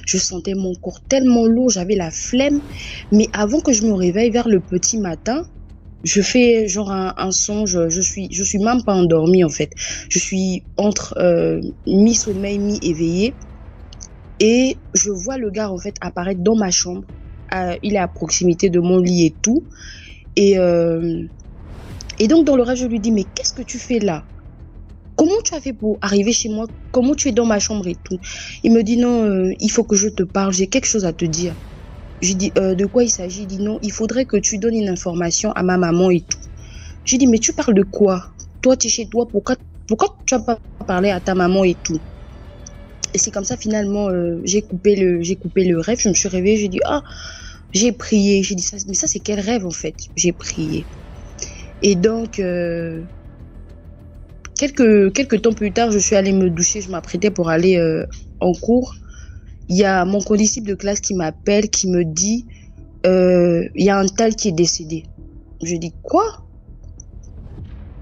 Je sentais mon corps tellement lourd, j'avais la flemme. Mais avant que je me réveille vers le petit matin, je fais genre un songe. Je suis même pas endormie en fait. Je suis entre mi-sommeil, mi-éveillée. Et je vois le gars en fait apparaître dans ma chambre. Il est à proximité de mon lit et tout. Et donc dans le rêve, je lui dis, mais qu'est-ce que tu fais là? Comment tu as fait pour arriver chez moi? Comment tu es dans ma chambre et tout? Il me dit, non, il faut que je te parle, j'ai quelque chose à te dire. Je dis, de quoi il s'agit? Il dit, non, il faudrait que tu donnes une information à ma maman et tout. Je dis, mais tu parles de quoi? Toi, tu es chez toi, pourquoi tu n'as pas parlé à ta maman et tout? Et c'est comme ça, finalement, j'ai coupé le rêve. Je me suis réveillée, j'ai dit, ah, j'ai prié. J'ai dit, ça, mais ça, c'est quel rêve, en fait? J'ai prié. Et donc, quelques temps plus tard, je suis allée me doucher, je m'apprêtais pour aller en cours. Il y a mon condisciple de classe qui m'appelle, qui me dit, il y a un tel qui est décédé. Je dis, quoi?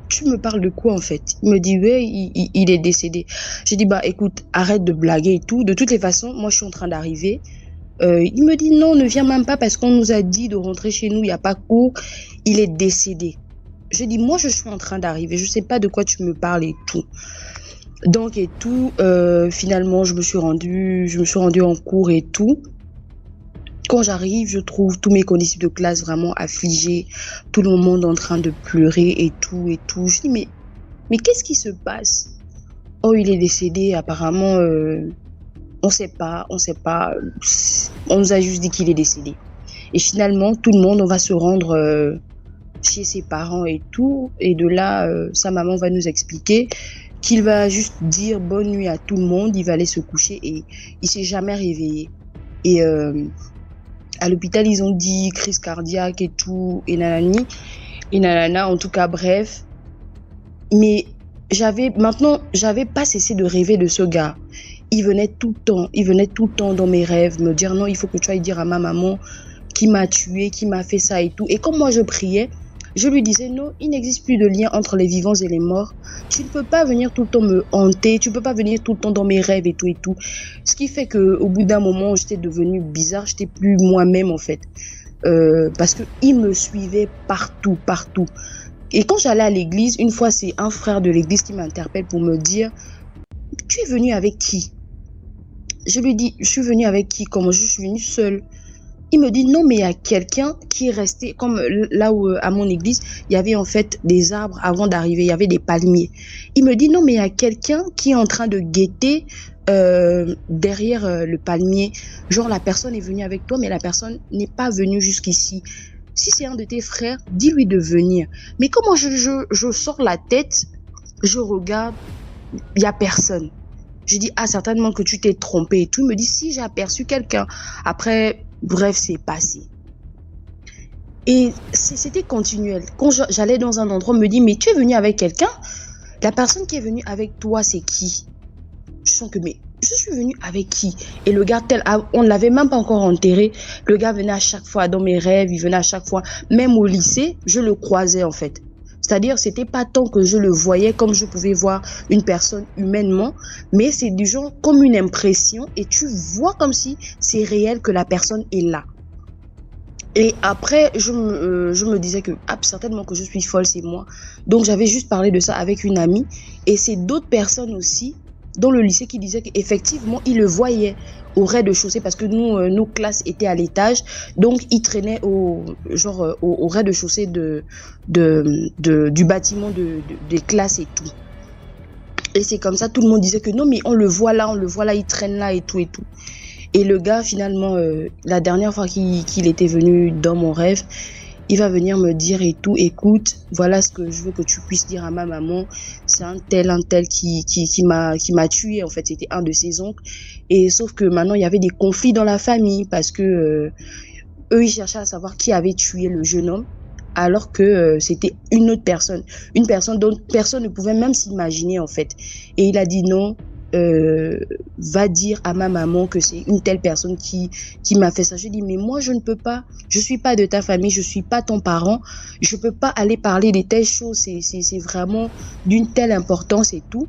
Tu me parles de quoi en fait? Il me dit, oui, il est décédé. J'ai dit, bah écoute, arrête de blaguer et tout. De toutes les façons, moi je suis en train d'arriver. Il me dit, non, ne viens même pas parce qu'on nous a dit de rentrer chez nous, il n'y a pas cours. Il est décédé. Je dis, moi je suis en train d'arriver, je sais pas de quoi tu me parles et tout. Donc et tout, finalement je me suis rendue en cours et tout. Quand j'arrive, je trouve tous mes condisciples de classe vraiment affligés, tout le monde en train de pleurer et tout et tout. Je dis, mais qu'est-ce qui se passe? Oh, il est décédé, apparemment, on sait pas. On nous a juste dit qu'il est décédé. Et finalement, tout le monde, on va se rendre chez ses parents et tout. Et de là, sa maman va nous expliquer qu'il va juste dire bonne nuit à tout le monde. Il va aller se coucher et il s'est jamais réveillé. Et à l'hôpital, ils ont dit crise cardiaque et tout, et nanani, et nanana, en tout cas, bref. Mais j'avais pas cessé de rêver de ce gars. Il venait tout le temps dans mes rêves, me dire non, il faut que tu ailles dire à ma maman qui m'a tué, qui m'a fait ça et tout. Et comme moi je priais, je lui disais non, il n'existe plus de lien entre les vivants et les morts. Tu ne peux pas venir tout le temps me hanter, tu ne peux pas venir tout le temps dans mes rêves et tout et tout. Ce qui fait qu'au bout d'un moment, j'étais devenue bizarre, j'étais plus moi-même en fait. Parce qu'il me suivait partout. Et quand j'allais à l'église, une fois c'est un frère de l'église qui m'interpelle pour me dire « Tu es venu avec qui ?» Je lui dis « Je suis venu avec qui? Comment je suis venue seule ?» Il me dit non, mais il y a quelqu'un qui est resté, comme là où à mon église, il y avait en fait des arbres avant d'arriver, il y avait des palmiers. Il me dit non, mais il y a quelqu'un qui est en train de guetter derrière le palmier. Genre la personne est venue avec toi, mais la personne n'est pas venue jusqu'ici. Si c'est un de tes frères, dis-lui de venir. Mais comment je sors la tête, je regarde, il y a personne. Je dis ah certainement que tu t'es trompé et tout. Il me dit si j'ai aperçu quelqu'un. Après bref, c'est passé. Et c'était continuel. Quand j'allais dans un endroit, on me dit, mais tu es venu avec quelqu'un? La personne qui est venue avec toi, c'est qui? Je sens que, mais je suis venue avec qui? Et le gars, on ne l'avait même pas encore enterré. Le gars venait à chaque fois dans mes rêves, il venait à chaque fois. Même au lycée, je le croisais en fait. C'est-à-dire, c'était pas tant que je le voyais comme je pouvais voir une personne humainement, mais c'est du genre comme une impression et tu vois comme si c'est réel que la personne est là. Et après, je me disais que certainement que je suis folle, c'est moi. Donc, j'avais juste parlé de ça avec une amie et c'est d'autres personnes aussi dans le lycée qui disaient qu'effectivement, ils le voyaient au rez-de-chaussée parce que nos classes étaient à l'étage. Donc, ils traînaient au rez-de-chaussée du bâtiment des classes et tout. Et c'est comme ça, tout le monde disait que non, mais on le voit là, il traîne là et tout et tout. Et le gars, finalement, la dernière fois qu'il était venu dans mon rêve, il va venir me dire et tout, écoute, voilà ce que je veux que tu puisses dire à ma maman. C'est un tel qui m'a tué. En fait, c'était un de ses oncles. Et sauf que maintenant, il y avait des conflits dans la famille parce que eux, ils cherchaient à savoir qui avait tué le jeune homme, alors que c'était une autre personne. Une personne dont personne ne pouvait même s'imaginer, en fait. Et il a dit non, va dire à ma maman que c'est une telle personne qui m'a fait ça. Je dis, mais moi, je ne peux pas. Je suis pas de ta famille, je suis pas ton parent. Je peux pas aller parler de telles choses. C'est vraiment d'une telle importance et tout.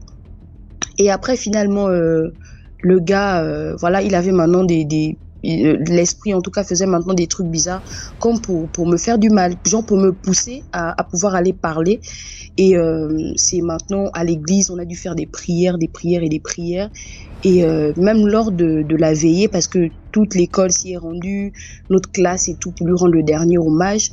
Et après, finalement, le gars, voilà, il avait maintenant l'esprit en tout cas faisait maintenant des trucs bizarres comme pour me faire du mal, genre pour me pousser à pouvoir aller parler. Et c'est maintenant à l'église, on a dû faire des prières et des prières. Et même lors de la veillée, parce que toute l'école s'y est rendue, notre classe et tout, pour lui rendre le dernier hommage,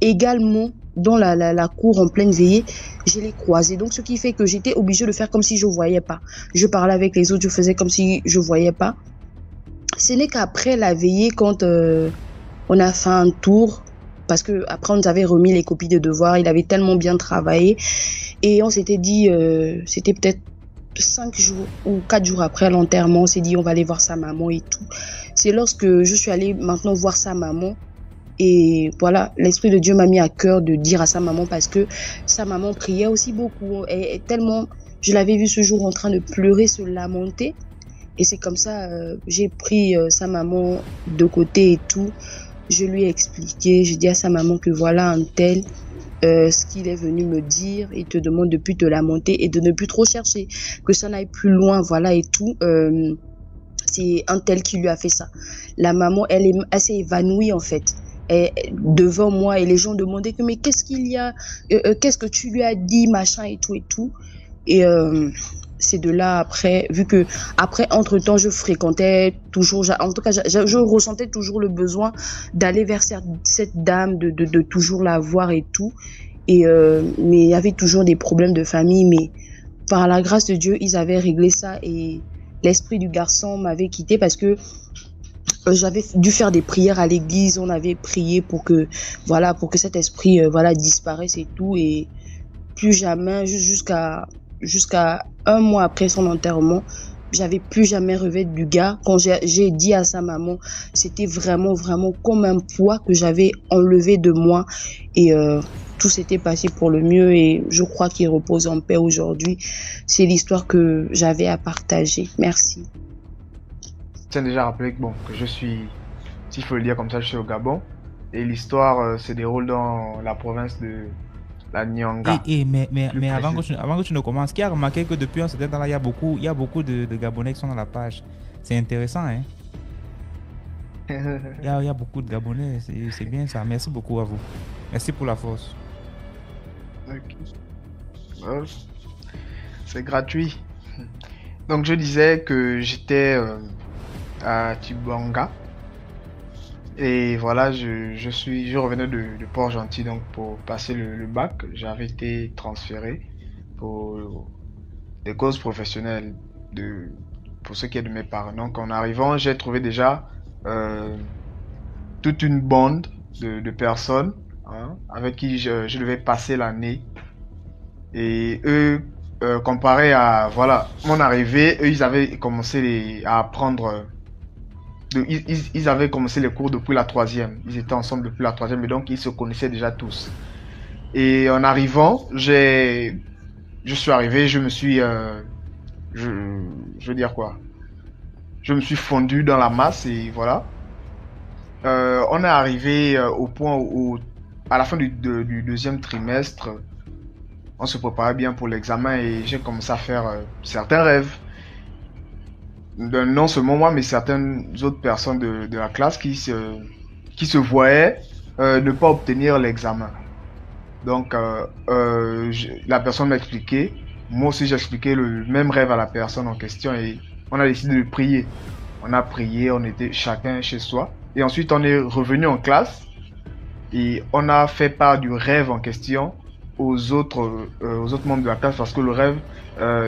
également dans la cour en pleine veillée, je l'ai croisé. Donc ce qui fait que j'étais obligée de faire comme si je voyais pas. Je parlais avec les autres, je faisais comme si je voyais pas. Ce n'est qu'après la veillée, quand on a fait un tour, parce que après on nous avait remis les copies de devoirs, il avait tellement bien travaillé, et on s'était dit, c'était peut-être 5 jours ou 4 jours après l'enterrement, on s'est dit on va aller voir sa maman et tout. C'est lorsque je suis allée maintenant voir sa maman, et voilà, l'Esprit de Dieu m'a mis à cœur de dire à sa maman, parce que sa maman priait aussi beaucoup, et tellement, je l'avais vue ce jour en train de pleurer, se lamenter. Et c'est comme ça, j'ai pris sa maman de côté et tout. Je lui ai expliqué, j'ai dit à sa maman que voilà un tel, ce qu'il est venu me dire, il te demande de plus te lamenter et de ne plus trop chercher, que ça n'aille plus loin, voilà et tout. C'est un tel qui lui a fait ça. La maman, elle s'est évanouie en fait. Et devant moi, et les gens demandaient que mais qu'est-ce qu'il y a, qu'est-ce que tu lui as dit, machin et tout et tout. Et c'est de là après, vu que après entre-temps je fréquentais toujours, en tout cas je ressentais toujours le besoin d'aller vers cette dame, de toujours la voir et tout. Et mais il y avait toujours des problèmes de famille, mais par la grâce de Dieu ils avaient réglé ça, et l'esprit du garçon m'avait quitté parce que j'avais dû faire des prières à l'église, on avait prié pour que voilà, pour que cet esprit voilà disparaisse et tout, et plus jamais, jusqu'à un mois après son enterrement, j'avais plus jamais rêvé du gars. Quand j'ai dit à sa maman, c'était vraiment comme un poids que j'avais enlevé de moi, et tout s'était passé pour le mieux, et je crois qu'il repose en paix aujourd'hui. C'est l'histoire que j'avais à partager. Merci. Je tiens déjà à rappeler que, bon, que je suis, s'il faut le dire comme ça, je suis au Gabon, et l'histoire se déroule dans la province de la Nyanga. Mais avant que tu ne commences, qui a remarqué que depuis un certain temps-là, il y a beaucoup de Gabonais qui sont dans la page. C'est intéressant, hein? Il y a beaucoup de Gabonais, c'est bien ça. Merci beaucoup à vous. Merci pour la force. Okay. C'est gratuit. Donc je disais que j'étais à Tibanga. Et voilà, je revenais de Port-Gentil donc pour passer le bac. J'avais été transféré pour des causes professionnelles pour ce qui est de mes parents. Donc en arrivant, j'ai trouvé déjà toute une bande de personnes avec qui je devais passer l'année. Et eux, comparé à voilà mon arrivée, eux ils avaient commencé à apprendre. Ils avaient commencé les cours depuis la 3e. Ils étaient ensemble depuis la 3e, et donc ils se connaissaient déjà tous. Et en arrivant, je suis arrivé, je me suis, je veux dire quoi, je me suis fondu dans la masse, et voilà. On est arrivé au point où, à la fin du 2e trimestre, on se préparait bien pour l'examen, et j'ai commencé à faire certains rêves. Non seulement moi, mais certaines autres personnes de la classe qui se voyaient ne pas obtenir l'examen. Donc, la personne m'a expliqué, moi aussi j'ai expliqué le même rêve à la personne en question, et on a décidé de prier. On a prié, on était chacun chez soi, et ensuite on est revenu en classe, et on a fait part du rêve en question aux autres membres de la classe, parce que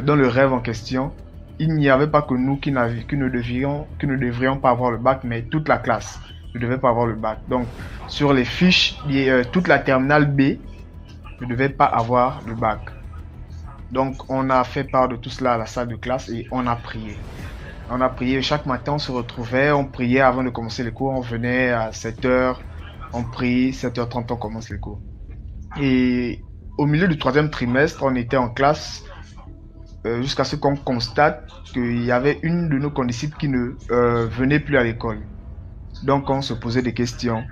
dans le rêve en question, il n'y avait pas que nous qui ne devrions pas avoir le bac, mais toute la classe ne devait pas avoir le bac. Donc, sur les fiches, toute la terminale B ne devait pas avoir le bac. Donc, on a fait part de tout cela à la salle de classe, et on a prié. On a prié chaque matin, on se retrouvait, on priait avant de commencer les cours. On venait à 7h, on prie, 7h30, on commence les cours. Et au milieu du 3e trimestre, on était en classe. jusqu'à ce qu'on constate qu'il y avait une de nos condisciples qui ne venait plus à l'école. Donc on se posait des questions.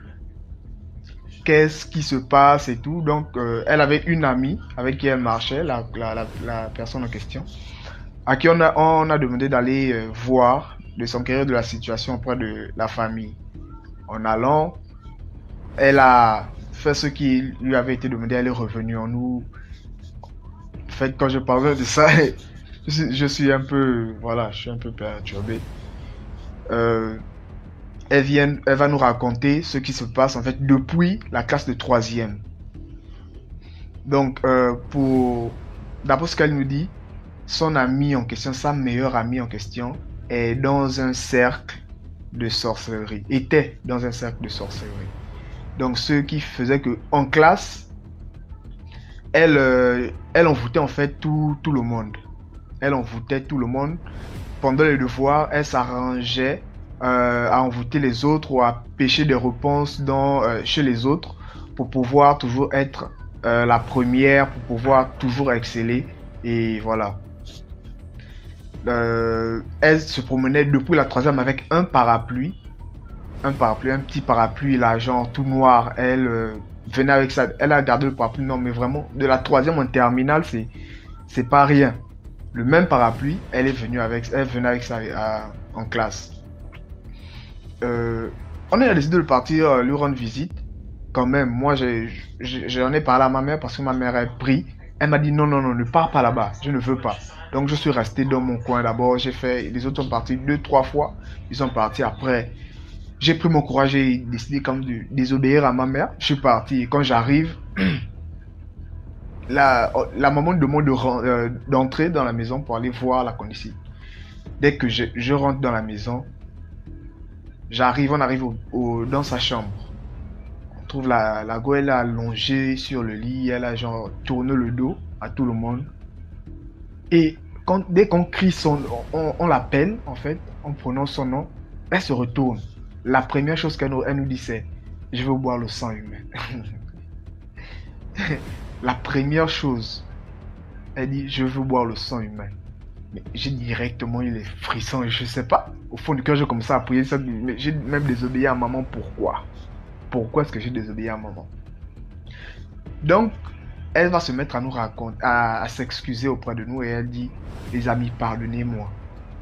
Qu'est-ce qui se passe et tout. Donc elle avait une amie avec qui elle marchait, la personne en question, à qui on a demandé d'aller voir, de s'enquérir de la situation auprès de la famille. En allant, elle a fait ce qui lui avait été demandé, elle est revenue en nous. En fait, quand je parlais de ça, je suis un peu, voilà, je suis un peu perturbé. Elle va nous raconter ce qui se passe en fait depuis la classe de 3e. Donc, d'après ce qu'elle nous dit, son amie en question, sa meilleure amie en question, est dans un cercle de sorcellerie, était dans un cercle de sorcellerie. Donc, ce qui faisait que en classe, elle envoûtait en fait tout le monde. Elle envoûtait tout le monde. Pendant les devoirs, elle s'arrangeait à envoûter les autres ou à pêcher des réponses chez les autres pour pouvoir toujours être la première, pour pouvoir toujours exceller. Et voilà. Elle se promenait depuis la 3e avec un parapluie, un petit parapluie là, genre tout noir. Elle venait avec ça, elle a gardé le parapluie, non mais vraiment, de la 3e en terminale, c'est pas rien. Le même parapluie, elle venait avec ça en classe. On a décidé de partir lui rendre visite. Quand même, moi j'en ai parlé à ma mère parce que ma mère est pris. Elle m'a dit non, ne pars pas là-bas, je ne veux pas. Donc je suis resté dans mon coin d'abord, les autres sont partis 2-3 fois, ils sont partis après. J'ai pris mon courage et décidé comme de désobéir à ma mère. Je suis parti et quand j'arrive, la maman me demande d'entrer dans la maison pour aller voir la condisciple. Dès que je rentre dans la maison, on arrive dans sa chambre. On trouve la go, elle est allongée sur le lit, elle a genre tourné le dos à tout le monde. Et dès qu'on crie on l'appelle en fait, en prononce son nom, elle se retourne. La première chose qu'elle nous dit c'est « Je veux boire le sang humain ». La première chose, elle dit « Je veux boire le sang humain ». Mais j'ai directement eu les frissons et je sais pas. Au fond du cœur, j'ai commencé à prier ça. Mais j'ai même désobéi à maman. Pourquoi? Pourquoi est-ce que j'ai désobéi à maman? Donc, elle va se mettre à nous raconter, à s'excuser auprès de nous et elle dit « Les amis, pardonnez-moi.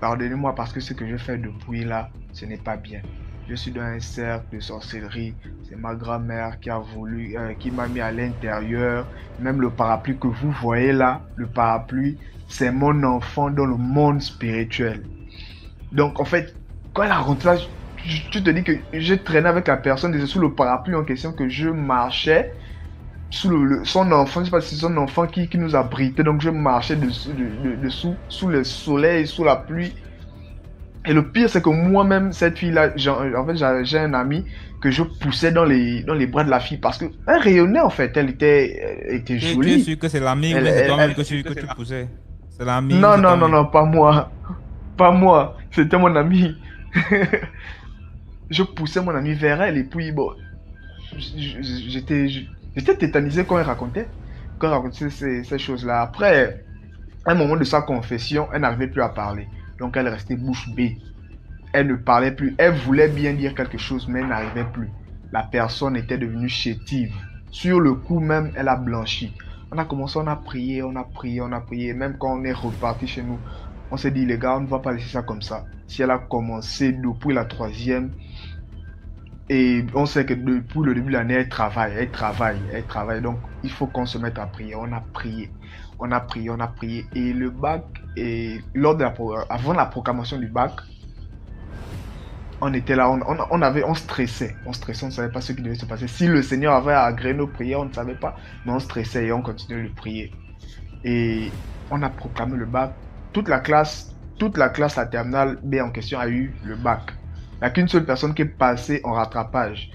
Pardonnez-moi parce que ce que je fais depuis là, ce n'est pas bien. Je suis dans un cercle de sorcellerie. C'est ma grand-mère qui a voulu, qui m'a mis à l'intérieur. Même le parapluie que vous voyez là, le parapluie, c'est mon enfant dans le monde spirituel. » Donc en fait, quand elle a rentré là, tu te dis que je traînais avec la personne et c'est sous le parapluie en question que je marchais. Sous son enfant, je sais pas si c'est son enfant qui nous abritait. Donc je marchais dessous, sous le soleil, sous la pluie. Et le pire, c'est que moi-même, cette fille-là, en fait, j'ai un ami que je poussais dans les bras de la fille parce qu'elle rayonnait, en fait. Elle était jolie. Tu es sûr que c'est l'ami ou c'est toi-même que tu poussais? C'est l'ami? Non, pas moi. Pas moi. C'était mon ami. Je poussais mon ami vers elle et puis, bon, j'étais tétanisé quand elle racontait ces choses-là. Après, à un moment de sa confession, elle n'arrivait plus à parler. Donc elle restait bouche bée. Elle ne parlait plus. Elle voulait bien dire quelque chose, mais elle n'arrivait plus. La personne était devenue chétive. Sur le coup même, elle a blanchi. On a commencé, on a prié. Même quand on est reparti chez nous, on s'est dit, les gars, on ne va pas laisser ça comme ça. Si elle a commencé depuis la 3e, et on sait que depuis le début de l'année, elle travaille. Donc, il faut qu'on se mette à prier. On a prié. Et le bac, avant la proclamation du bac, on était là, on stressait. On ne savait pas ce qui devait se passer. Si le Seigneur avait agréé nos prières, on ne savait pas. Mais on stressait et on continuait de prier. Et on a proclamé le bac. Toute la classe, la terminale B en question a eu le bac. Il n'y a qu'une seule personne qui est passée en rattrapage.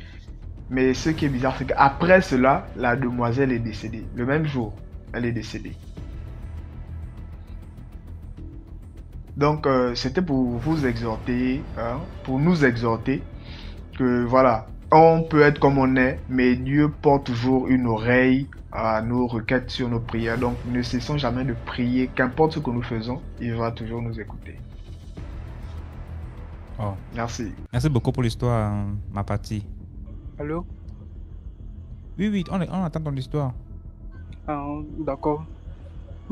Mais ce qui est bizarre, c'est qu'après cela, la demoiselle est décédée. Le même jour, elle est décédée. Donc, c'était pour vous exhorter, pour nous exhorter, que voilà, on peut être comme on est, mais Dieu porte toujours une oreille à nos requêtes, sur nos prières. Donc, ne cessons jamais de prier. Qu'importe ce que nous faisons, il va toujours nous écouter. Oh. Merci. Merci beaucoup pour l'histoire, ma partie. Allô? Oui, on attend ton histoire. D'accord.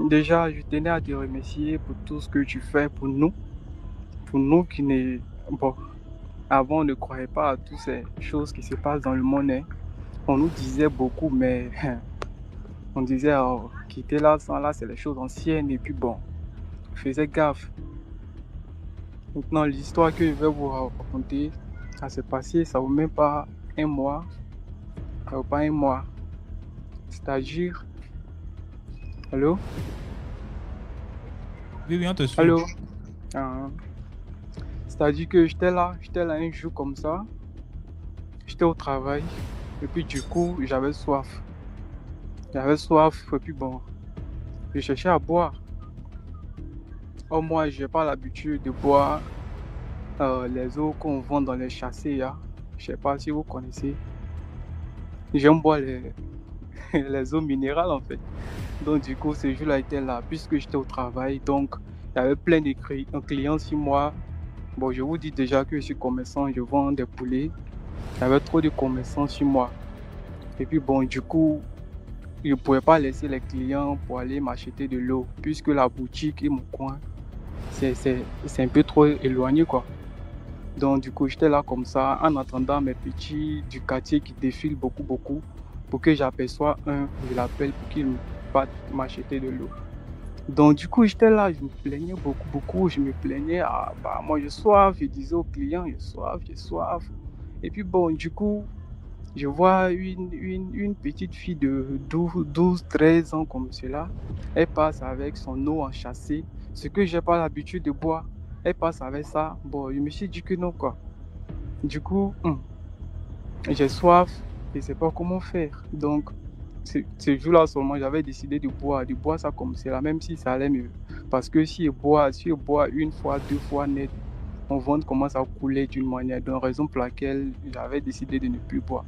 Déjà, je tenais à te remercier pour tout ce que tu fais pour nous. Pour nous qui ne... Bon, avant, on ne croyait pas à toutes ces choses qui se passent dans le monde. Hein. On nous disait beaucoup, mais on disait quitter là, sans là, c'est les choses anciennes. Et puis bon, faisait gaffe. Maintenant, l'histoire que je vais vous raconter, ça s'est passé, ça vaut même pas un mois. Ça vaut pas un mois. C'est-à-dire... Allô? Oui, on te suit. Allô? C'est-à-dire que j'étais là un jour comme ça. J'étais au travail. Et puis du coup, j'avais soif. Et puis bon, je cherchais à boire. Oh, moi, j'ai pas l'habitude de boire les eaux qu'on vend dans les châssis. Hein. Je sais pas si vous connaissez. J'aime boire les eaux minérales en fait. Donc du coup, ce jour-là était là, puisque j'étais au travail. Donc, il y avait plein de clients sur moi. Bon, je vous dis déjà que je suis commerçant, je vends des poulets. Il y avait trop de commerçants sur moi. Et puis bon, du coup, je ne pouvais pas laisser les clients pour aller m'acheter de l'eau, puisque la boutique et mon coin, c'est un peu trop éloigné, quoi. Donc du coup, j'étais là comme ça, en attendant mes petits du quartier qui défilent beaucoup, pour que j'aperçois un, je l'appelle pour qu'il parte m'acheter de l'eau. Donc du coup, j'étais là, je me plaignais beaucoup, je me plaignais, moi j'ai soif, je disais aux clients, j'ai soif. Et puis bon, du coup, je vois une petite fille de 12-13 ans comme cela, elle passe avec son eau en châssis, ce que j'ai pas l'habitude de boire, elle passe avec ça, bon, je me suis dit que non quoi. Du coup, j'ai soif, je sais pas comment faire, donc ce jour-là seulement, j'avais décidé de boire ça comme cela, même si ça allait mieux. Parce que si je bois une fois, 2 fois net, mon ventre commence à couler d'une manière, d'une raison pour laquelle j'avais décidé de ne plus boire.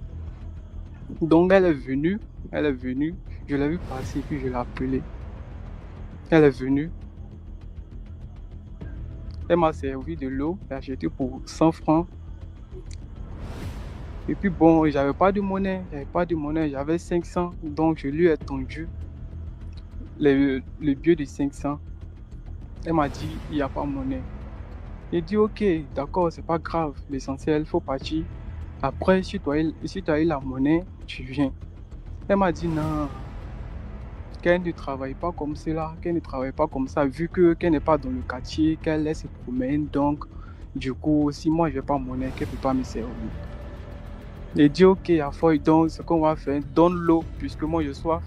Donc elle est venue, je l'ai vue passer, puis je l'ai appelée. Elle est venue, elle m'a servi de l'eau, elle a acheté pour 100 francs. Et puis bon, j'avais pas de monnaie, j'avais 500, donc je lui ai tendu le billet de 500. Elle m'a dit, il n'y a pas de monnaie. J'ai dit, ok, d'accord, c'est pas grave, l'essentiel, il faut partir. Après, si tu as eu la monnaie, tu viens. Elle m'a dit, non, qu'elle ne travaille pas comme cela, vu qu'elle n'est pas dans le quartier, qu'elle laisse se promène, donc, du coup, si moi je n'ai pas de monnaie, qu'elle ne peut pas me servir. J'ai dit ok, à Foy, donc ce qu'on va faire, donne l'eau, puisque moi j'ai soif,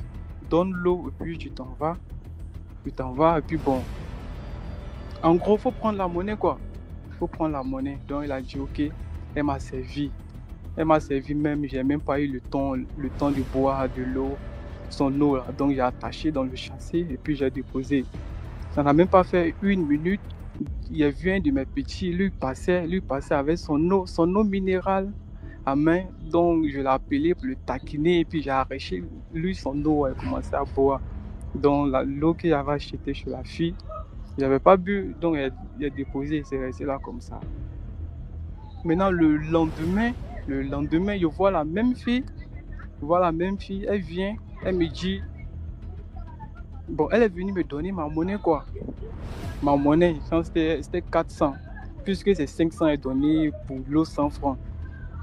donne l'eau et puis tu t'en vas, et puis bon. En gros, faut prendre la monnaie quoi. Donc il a dit ok, elle m'a servi même, j'ai même pas eu le temps de boire de l'eau, son eau là. Donc j'ai attaché dans le châssis et puis j'ai déposé. Ça n'a même pas fait 1 minute, il y a vu un de mes petits, lui passait avec son eau minérale à main, donc je l'ai appelé pour le taquiner et puis j'ai arraché lui son eau, elle commençait à boire. Donc l'eau qu'il avait achetée chez la fille, il n'avait pas bu, donc il a déposé, c'est resté là comme ça. Maintenant le lendemain, je vois la même fille, elle vient, elle me dit, bon, elle est venue me donner ma monnaie quoi. Ma monnaie, c'était 400, puisque c'est 500 est donné pour l'eau 100 francs.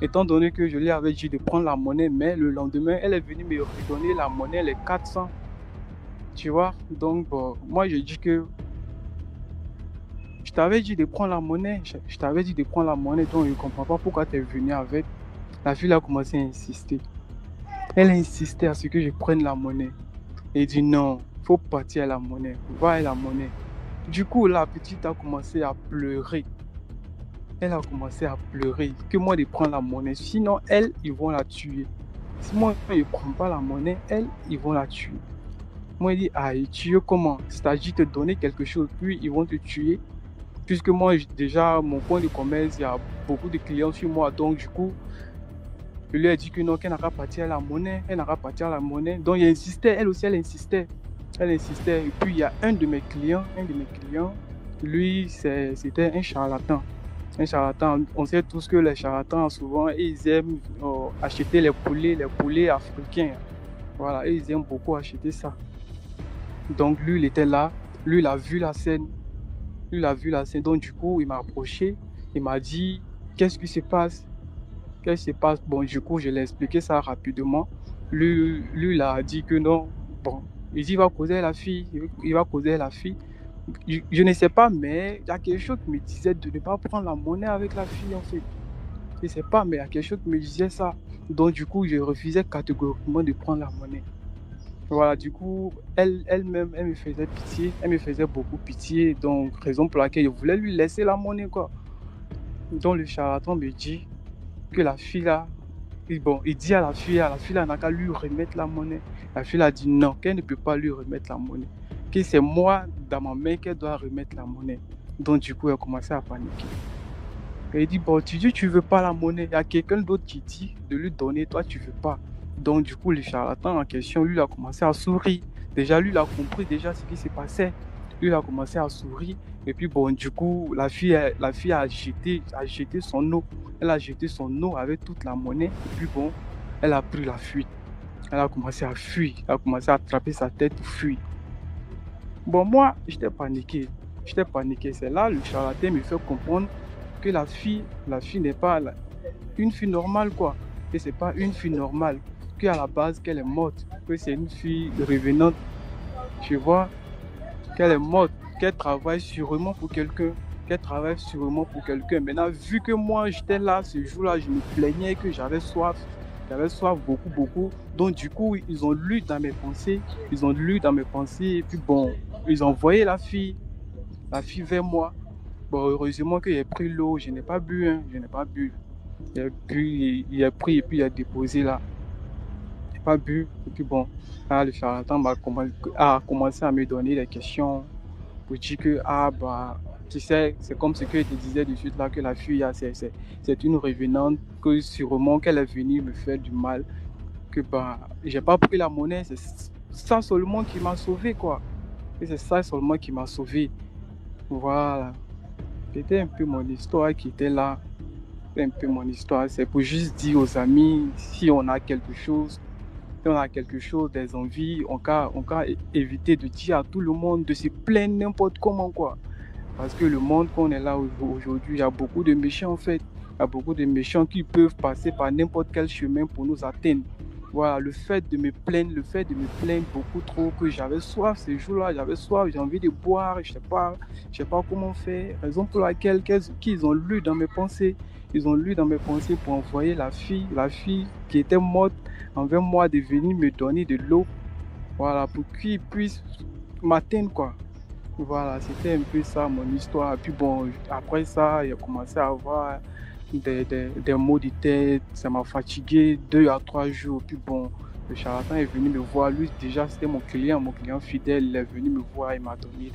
Étant donné que je lui avais dit de prendre la monnaie, mais le lendemain, elle est venue me redonner la monnaie, les 400. Tu vois? Donc, bon, moi, je dis que je t'avais dit de prendre la monnaie. Donc je ne comprends pas pourquoi tu es venu avec. La fille a commencé à insister. Elle a insisté à ce que je prenne la monnaie. Elle dit non, il faut partir à la monnaie. Va à la monnaie. Du coup, la petite a commencé à pleurer. Que moi de prendre la monnaie. Sinon, ils vont la tuer. Si moi, je ne prends pas la monnaie, ils vont la tuer. Moi, je dis, tuer comment? C'est-à-dire te donner quelque chose, puis ils vont te tuer. Puisque moi, déjà, mon point de commerce, il y a beaucoup de clients sur moi. Donc, du coup, Je lui ai dit que non, qu'elle n'a pas partir à la monnaie. Elle n'a pas partir à la monnaie. Donc, elle insistait. Elle aussi, elle insistait. Elle insistait. Et puis, il y a un de mes clients, lui, c'était un charlatan. Un charlatan. On sait tous que les charlatans, souvent, ils aiment acheter les poulets africains. Voilà, ils aiment beaucoup acheter ça. Donc, lui, il était là. Lui, il a vu la scène. Donc, du coup, il m'a approché. Il m'a dit, qu'est-ce qui se passe? Bon, du coup, je l'ai expliqué ça rapidement. Lui, il a dit que non. Bon, il dit, il va causer la fille. Je ne sais pas, mais il y a quelque chose qui me disait de ne pas prendre la monnaie avec la fille, en fait. Je ne sais pas, mais il y a quelque chose qui me disait ça. Donc, du coup, je refusais catégoriquement de prendre la monnaie. Voilà, du coup, elle-même, elle me faisait pitié. Elle me faisait beaucoup pitié. Donc, raison pour laquelle je voulais lui laisser la monnaie, quoi. Donc, le charlatan me dit que la fille là, bon, il dit à la fille là n'a qu'à lui remettre la monnaie. La fille a dit non, qu'elle ne peut pas lui remettre la monnaie. Que c'est moi, dans ma main, qu'elle doit remettre la monnaie. Donc, du coup, elle a commencé à paniquer. Et il dit, bon, tu dis, tu veux pas la monnaie. Il y a quelqu'un d'autre qui dit de lui donner, toi, tu veux pas. Donc, du coup, le charlatan en question, lui, il a commencé à sourire. Déjà, lui, il a compris déjà ce qui s'est passé. Lui, il a commencé à sourire. Et puis, bon, du coup, la fille a jeté son eau. Elle a jeté son eau avec toute la monnaie. Et puis, bon, elle a pris la fuite. Elle a commencé à fuir. Elle a commencé à attraper sa tête pour fuir. Bon, moi, j'étais paniqué. C'est là, le charlatan me fait comprendre que la fille n'est pas une fille normale, quoi. Que c'est pas une fille normale. Qu'à la base, qu'elle est morte. Que c'est une fille revenante. Tu vois, qu'elle est morte. Qu'elle travaille sûrement pour quelqu'un. Maintenant, vu que moi, j'étais là, ce jour-là, je me plaignais que j'avais soif. Beaucoup. Donc, du coup, ils ont lu dans mes pensées. Et puis, bon, ils ont envoyé la fille vers moi. Bon, heureusement que j'ai pris l'eau. Je n'ai pas bu. Il a pris et puis il a déposé là. Je n'ai pas bu. Et puis, bon, là, le charlatan a commencé à me donner des questions pour dire que, tu sais, c'est comme ce que je te disais de suite là, que la fille, c'est une revenante, que sûrement qu'elle est venue me faire du mal, que j'ai pas pris la monnaie, c'est ça seulement qui m'a sauvé, quoi. Et c'est ça seulement qui m'a sauvé. Voilà. C'était un peu mon histoire qui était là. C'est pour juste dire aux amis, si on a quelque chose, des envies, on peut éviter de dire à tout le monde de se plaindre n'importe comment, quoi. Parce que le monde qu'on est là aujourd'hui, il y a beaucoup de méchants en fait. Il y a beaucoup de méchants qui peuvent passer par n'importe quel chemin pour nous atteindre. Voilà, le fait de me plaindre beaucoup trop, que j'avais soif ce jour-là, j'ai envie de boire, je sais pas comment faire. Raison pour laquelle qu'ils ont lu dans mes pensées. Ils ont lu dans mes pensées pour envoyer la fille qui était morte envers moi de venir me donner de l'eau. Voilà, pour qu'ils puissent m'atteindre, quoi. Voilà, c'était un peu ça mon histoire. Puis bon, après ça, il a commencé à avoir des maux de tête. Ça m'a fatigué 2 à 3 jours. Puis bon, le charlatan est venu me voir. Lui, déjà, c'était mon client fidèle. Il est venu me voir. Il m'a donné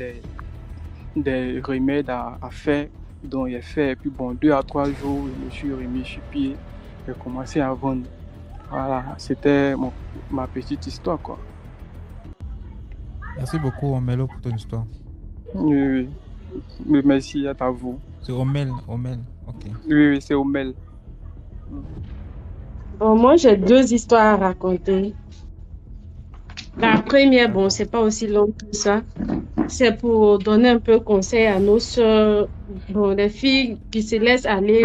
des remèdes à faire. Donc, il a fait. Et puis bon, 2 à 3 jours, je me suis remis sur pied. J'ai commencé à vendre. Voilà, c'était ma petite histoire, quoi. Merci beaucoup, Omelo, pour ton histoire. Oui. Merci à vous. C'est Omel, ok. Oui, c'est Omel. Bon, moi, j'ai 2 histoires à raconter. La première, bon, c'est pas aussi long que ça. C'est pour donner un peu conseil à nos sœurs, bon, les filles qui se laissent aller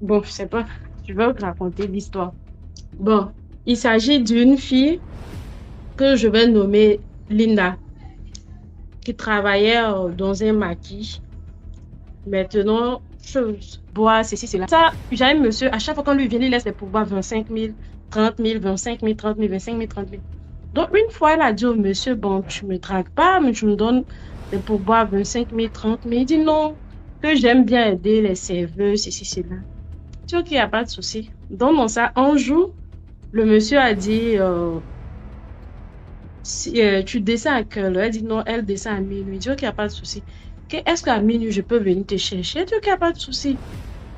bon, je sais pas, je vais vous raconter l'histoire. Bon, il s'agit d'une fille que je vais nommer Linda, qui travaillait dans un maquis. Maintenant, je bois ceci, cela. Ça, j'ai un monsieur, à chaque fois qu'on lui vient, il laisse les pourboires 25 000, 30 000, 25 000, 30 000, 25 000, 30 000. Donc, une fois, elle a dit au monsieur, bon, tu ne me dragues pas, mais tu me donnes les pourboires 25 000, 30 000. Il dit non, que j'aime bien aider les serveurs, ceci, cela. Tu vois qu'il n'y a pas de souci. Donc, ça, un jour, le monsieur a dit, tu descends à quelle heure? Elle dit non, elle descend à minuit. Il dit, ok, il n'y a pas de souci. Est-ce qu'à minuit, je peux venir te chercher? Il dit, ok, il n'y a pas de souci.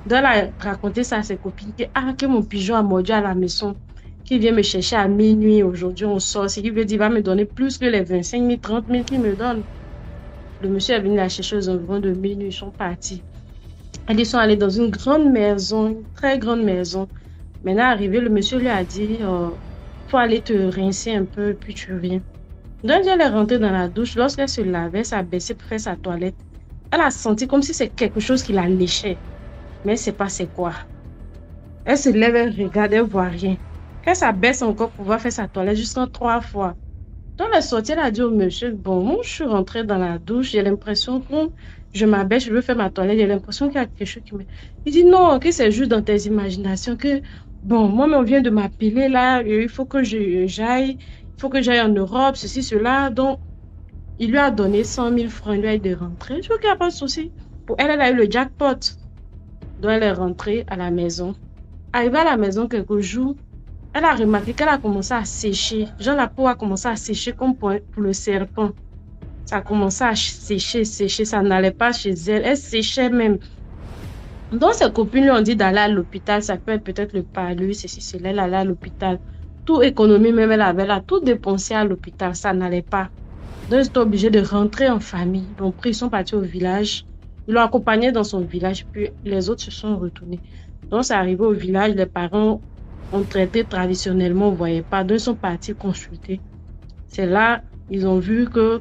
Donc, elle a raconté ça à ses copines que mon pigeon a mordu à la maison, qu'il vient me chercher à minuit. Aujourd'hui, on sort. Ce qui veut dire qu'il va me donner plus que les 25 000, 30 000 qu'il me donne. Le monsieur est venu la chercher aux environs de minuit. Ils sont partis. Ils sont allés dans une grande maison, une très grande maison. Maintenant, arrivé, le monsieur lui a dit faut aller te rincer un peu, puis tu reviens. Donc, elle est rentrée dans la douche. Lorsqu'elle se lavait, elle s'est baissée pour faire sa toilette. Elle a senti comme si c'est quelque chose qui la léchait. Mais elle ne sait pas c'est quoi. Elle se lève, elle regarde, elle ne voit rien. Elle s'abaisse encore pour pouvoir faire sa toilette jusqu'en 3 fois. Donc, elle est sortie, elle a dit au monsieur, bon, moi, je suis rentrée dans la douche, j'ai l'impression que je m'abaisse, je veux faire ma toilette, j'ai l'impression qu'il y a quelque chose qui me... Il dit non, que c'est juste dans tes imaginations, que, bon, moi, on vient de m'appeler là, il faut que j'aille, il faut que j'aille en Europe, ceci, cela. Donc, il lui a donné 100 000 francs, il lui a dit de rentrer. Je vois qu'il n'y a pas de souci. Pour elle, elle a eu le jackpot. Donc, elle est rentrée à la maison. Arrivée à la maison quelques jours, elle a remarqué qu'elle a commencé à sécher. Genre, la peau a commencé à sécher comme pour le serpent. Ça a commencé à sécher, ça n'allait pas chez elle. Elle séchait même. Donc, ses copines lui ont dit d'aller à l'hôpital. Ça peut être peut-être le palud, ceci, cela. Elle allait à l'hôpital. Tout économie, même elle avait là, tout dépensé à l'hôpital. Ça n'allait pas. Donc, ils étaient obligés de rentrer en famille. Donc, ils sont partis au village. Ils l'ont accompagné dans son village, puis les autres se sont retournés. Donc, c'est arrivé au village, les parents ont traité traditionnellement, on ne voyait pas. Donc, ils sont partis consulter. C'est là, ils ont vu que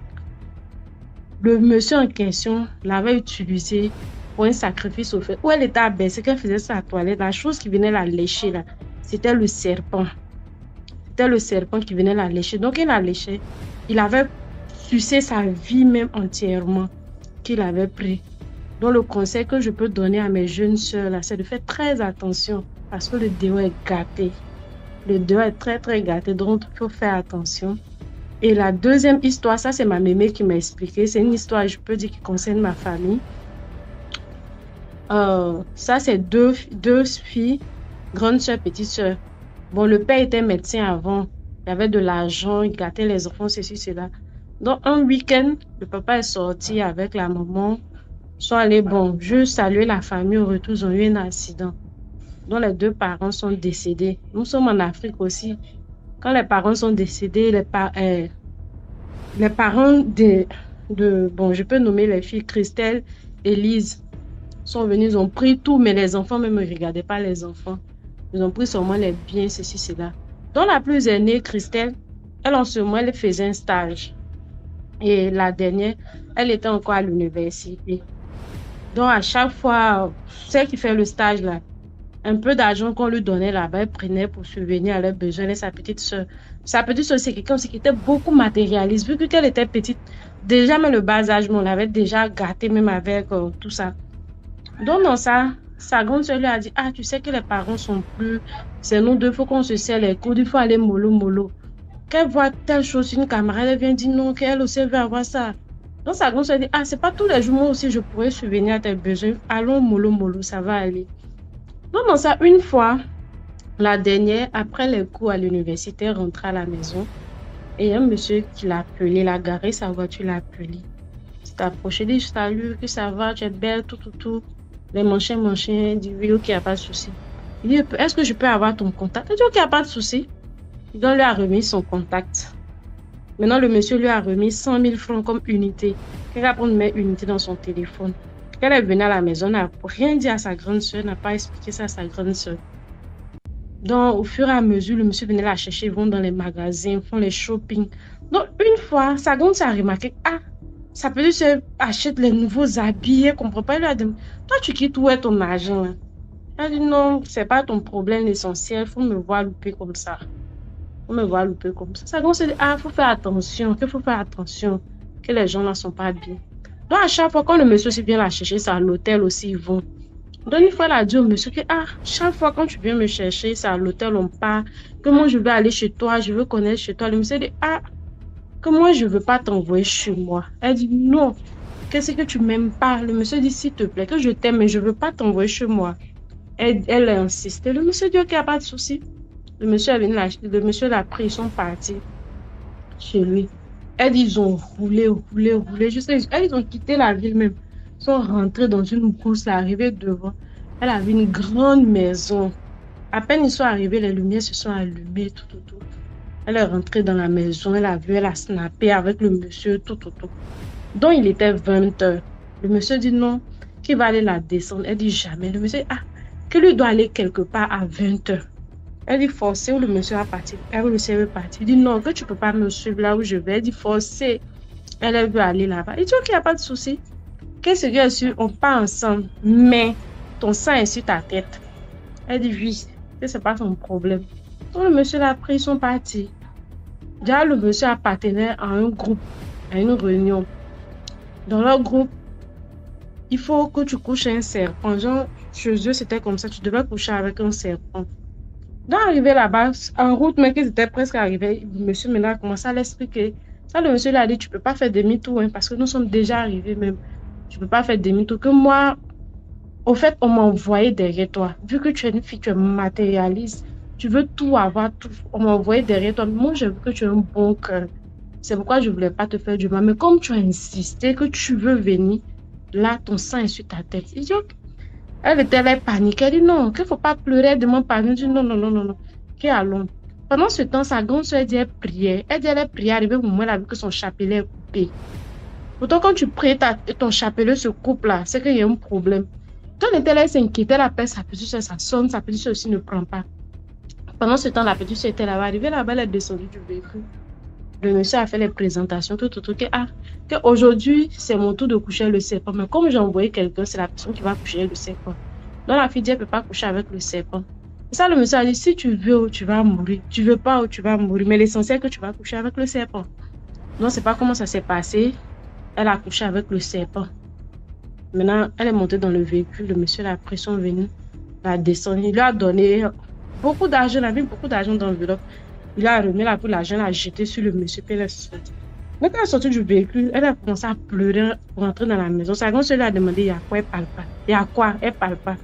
le monsieur en question l'avait utilisé pour un sacrifice au fait. Où elle était abaissée, qu'elle faisait sa toilette, la chose qui venait la lécher, là, c'était le serpent. C'était le serpent qui venait la lécher. Donc, il la léchait. Il avait sucé sa vie même entièrement qu'il avait pris. Donc, le conseil que je peux donner à mes jeunes sœurs, là, c'est de faire très attention parce que le déo est gâté. Le déo est très, très gâté. Donc, il faut faire attention. Et la deuxième histoire, ça, c'est ma mémé qui m'a expliqué. C'est une histoire, je peux dire, qui concerne ma famille. Ça, c'est deux filles, grande sœur, petite sœur. Bon, le père était médecin avant. Il avait de l'argent, il gâtait les enfants, ceci, cela. Donc, un week-end, le papa est sorti avec la maman. Ils sont allés, bon, juste saluer la famille. Au retour, ils ont eu un accident. Donc, les 2 parents sont décédés. Nous sommes en Afrique aussi. Quand les parents sont décédés, les parents bon, je peux nommer les filles Christelle et Lise, sont venus, ils ont pris tout, mais les enfants même ne regardaient pas les enfants. Ils ont pris seulement les biens, ceci, cela. Donc, la plus aînée, Christelle, elle en ce moment, elle faisait un stage. Et la dernière, elle était encore à l'université. Donc, à chaque fois, celle qui fait le stage là, un peu d'argent qu'on lui donnait là-bas, elle prenait pour subvenir à leurs besoins. Et sa petite soeur. Sa petite soeur, c'est quelqu'un aussi qui était beaucoup matérialiste. Vu qu'elle était petite, déjà, même le bas âge, on l'avait déjà gâté même avec tout ça. Donc, dans ça, sa grande soeur lui a dit, ah, tu sais que les parents sont plus, c'est nous deux, il faut qu'on se serre les coudes, il faut aller mollo. Qu'elle voit telle chose, une camarade, elle vient dire non, qu'elle aussi veut avoir ça. Donc, sa grande soeur dit, ah, c'est pas tous les jours, moi aussi, je pourrais subvenir à tes besoins. Allons mollo, ça va aller. Donc, dans ça, une fois, la dernière, après les cours à l'université, rentrée à la maison, et un monsieur qui l'a appelé, il a garé sa voiture, l'a appelé. Il s'est approché, il dit, salut, que ça va, tu es belle, tout. Les manchins, il dit, oui, ok, il n'y a pas de souci. Il dit, est-ce que je peux avoir ton contact? Il dit, ok, il n'y a pas de souci. Donc, lui a remis son contact. Maintenant, le monsieur lui a remis 100 000 francs comme unité. Il va prendre mes unités dans son téléphone. Quand elle est venue à la maison, elle n'a rien dit à sa grande soeur, n'a pas expliqué ça à sa grande soeur. Donc, au fur et à mesure, le monsieur venait la chercher, ils vont dans les magasins, font les shopping. Donc, une fois, sa grande soeur a remarqué, ah, sa petite soeur achète les nouveaux habits, elle ne comprend pas. Elle lui a dit, toi, tu quittes où est ton argent? Hein? Elle a dit, non, ce n'est pas ton problème essentiel, il faut me voir louper comme ça. Sa grande soeur dit, ah, il faut faire attention, que les gens là ne sont pas bien. Donc, à chaque fois, quand le monsieur vient la chercher, c'est à l'hôtel aussi, ils vont. Donc, une fois, elle a dit au monsieur que, ah, chaque fois, quand tu viens me chercher, c'est à l'hôtel, on part. Que moi, je veux aller chez toi, je veux connaître chez toi. Le monsieur dit, ah, que moi, je ne veux pas t'envoyer chez moi. Elle dit, non, qu'est-ce que tu m'aimes pas? Le monsieur dit, s'il te plaît, que je t'aime, mais je ne veux pas t'envoyer chez moi. Elle a insisté. Le monsieur dit, ok, il n'y a pas de souci. Le monsieur l'a pris, ils sont partis chez lui. Elle dit, ils ont roulé. Ils ont quitté la ville même. Ils sont rentrés dans une brousse, arrivés devant. Elle avait une grande maison. À peine ils sont arrivés, les lumières se sont allumées, tout. Elle est rentrée dans la maison, elle a snappé avec le monsieur, tout. Donc, il était 20h. Le monsieur dit non, qu'il va aller la descendre. Elle dit jamais. Le monsieur dit, qu'il lui doit aller quelque part à 20h. Elle dit forcé, où le monsieur va partir. Elle le monsieur veut partir. Il dit non, que tu ne peux pas me suivre là où je vais. Elle dit forcé. Elle veut aller là-bas. Il dit ok, il n'y a pas de souci. Qu'est-ce que je suis? On part ensemble, mais ton sang est sur ta tête. Elle dit oui, que ce n'est pas son problème. Donc, le monsieur l'a pris, ils sont partis. Déjà, le monsieur appartenait à un groupe, à une réunion. Dans leur groupe, il faut que tu couches un serpent. Genre, chez eux, c'était comme ça. Tu devais coucher avec un serpent. Donc, arrivé là-bas, en route, mais qu'ils étaient presque arrivés, le monsieur maintenant a commencé à l'expliquer. Ça, le monsieur lui a dit, tu ne peux pas faire demi-tour, parce que nous sommes déjà arrivés même. Tu ne peux pas faire demi-tour. Que moi, au fait, on m'a envoyé derrière toi. Vu que tu es une fille, tu es matérialiste. Tu veux tout avoir, tout. On m'a envoyé derrière toi. Moi, je veux que tu aies un bon cœur. C'est pourquoi je ne voulais pas te faire du mal. Mais comme tu as insisté que tu veux venir, là, ton sang est sur ta tête. Il dit, ok. Elle était là, paniquée. Elle dit non, qu'il ne faut pas pleurer. Elle demande pardon. Elle dit non. Qu'est allons. Pendant ce temps, sa grande soeur dit elle priait. Elle dit elle priait. Arrivé au moment où elle a vu que son chapelet est coupé. Pourtant, quand tu pries, ton chapelet se coupe là, c'est qu'il y a un problème. Quand elle était là, elle s'inquiétait, elle appelle sa petite soeur, ça sonne, sa petite soeur aussi ne prend pas. Pendant ce temps, la petite soeur était là-bas. Arrivée là-bas, elle est descendue du véhicule. Le monsieur a fait les présentations, tout. Aujourd'hui, c'est mon tour de coucher le serpent. Mais comme j'ai envoyé quelqu'un, c'est la personne qui va coucher le serpent. Donc la fille dit, elle ne peut pas coucher avec le serpent. Et ça, le monsieur a dit, si tu veux, tu vas mourir. Tu veux pas, tu vas mourir. Mais l'essentiel, c'est que tu vas coucher avec le serpent. Donc, c'est pas comment ça s'est passé. Elle a couché avec le serpent. Maintenant, elle est montée dans le véhicule. Le monsieur l'a pris son venu, l'a descendu. Il lui a donné beaucoup d'argent. Il a mis beaucoup d'argent dans l'enveloppe. Il a remis l'argent, l'a jeté sur le monsieur, puis elle est sortie. Mais quand elle est sortie du véhicule, elle a commencé à pleurer pour rentrer dans la maison. Sa grande sœur lui a demandé, il y a quoi? Elle parle pas. Il y a quoi? Elle parle pas.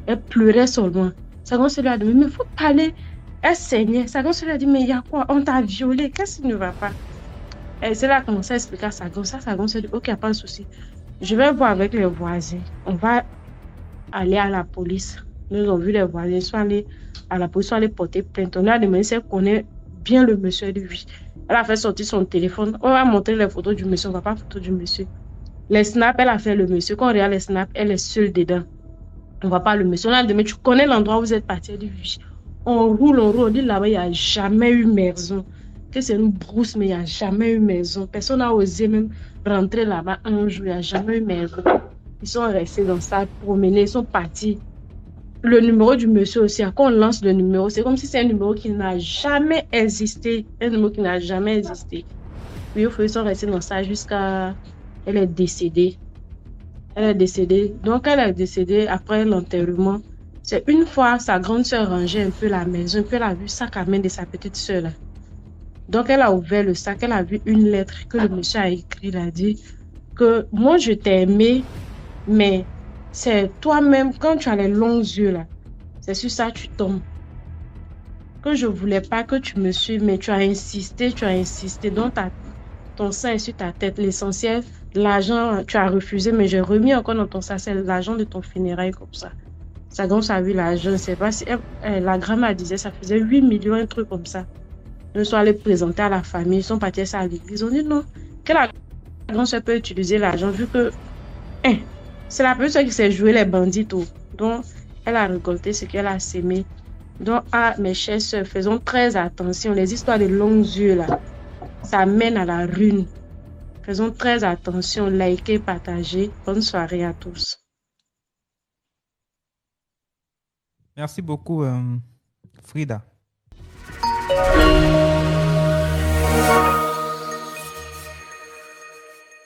Elle pleurait seulement. Sa grande sœur lui a demandé, mais il faut parler. Elle saignait. Sa grande sœur lui a dit, mais il y a quoi? On t'a violé. Qu'est-ce qui ne va pas? Elle a commencé à expliquer à sa grande sœur. Sa grande sœur dit, ok, il n'y a pas de souci. Je vais voir avec les voisins. On va aller à la police. Nous avons vu les voisins. Ils sont allés à la police, ils sont allés porter plainte. On lui a demandé si elle connaît bien le monsieur. Elle dit oui. Elle a fait sortir son téléphone. On va montrer les photos du monsieur. On ne va pas photo du monsieur. Les snaps, elle a fait le monsieur. Quand on regarde les snaps, elle est seule dedans. On ne voit pas le monsieur. On a demandé, tu connais l'endroit où vous êtes parti? Elle dit oui. On roule. On dit là-bas, il n'y a jamais eu maison. Que c'est une brousse, mais il n'y a jamais eu maison. Personne n'a osé même rentrer là-bas un jour. Il n'y a jamais eu maison. Ils sont restés dans ça, promener. Ils sont partis. Le numéro du monsieur aussi, quand on lance le numéro, c'est comme si c'est un numéro qui n'a jamais existé. Un numéro qui n'a jamais existé. Puis ils sont restés dans ça jusqu'à... Elle est décédée. Donc, elle est décédée après l'enterrement. C'est une fois, sa grande soeur rangeait un peu la maison. Puis elle a vu le sac à main de sa petite soeur là. Donc, elle a ouvert le sac. Elle a vu une lettre que le monsieur a écrite. Il a dit que moi, je t'ai aimé, mais c'est toi-même, quand tu as les longs yeux là, c'est sur ça que tu tombes. Que je ne voulais pas que tu me suives, mais tu as insisté. Donc, ton sang est sur ta tête. L'essentiel, l'argent, tu as refusé, mais j'ai remis encore dans ton sac, c'est l'argent de ton funérail comme ça. Sa grande a vu l'argent, je ne sais pas si la grand-mère disait ça faisait 8 millions, un truc comme ça. Ils sont allés présenter à la famille, ils sont partis à l'église. Ils ont dit non, que la grand-sœur peut utiliser l'argent vu que c'est la personne qui s'est joué les bandits tout. Donc, elle a récolté ce qu'elle a sémé. Donc, mes chères sœurs, faisons très attention. Les histoires de longs yeux là, ça mène à la ruine. Faisons très attention, likez, partagez. Bonne soirée à tous. Merci beaucoup, Frida.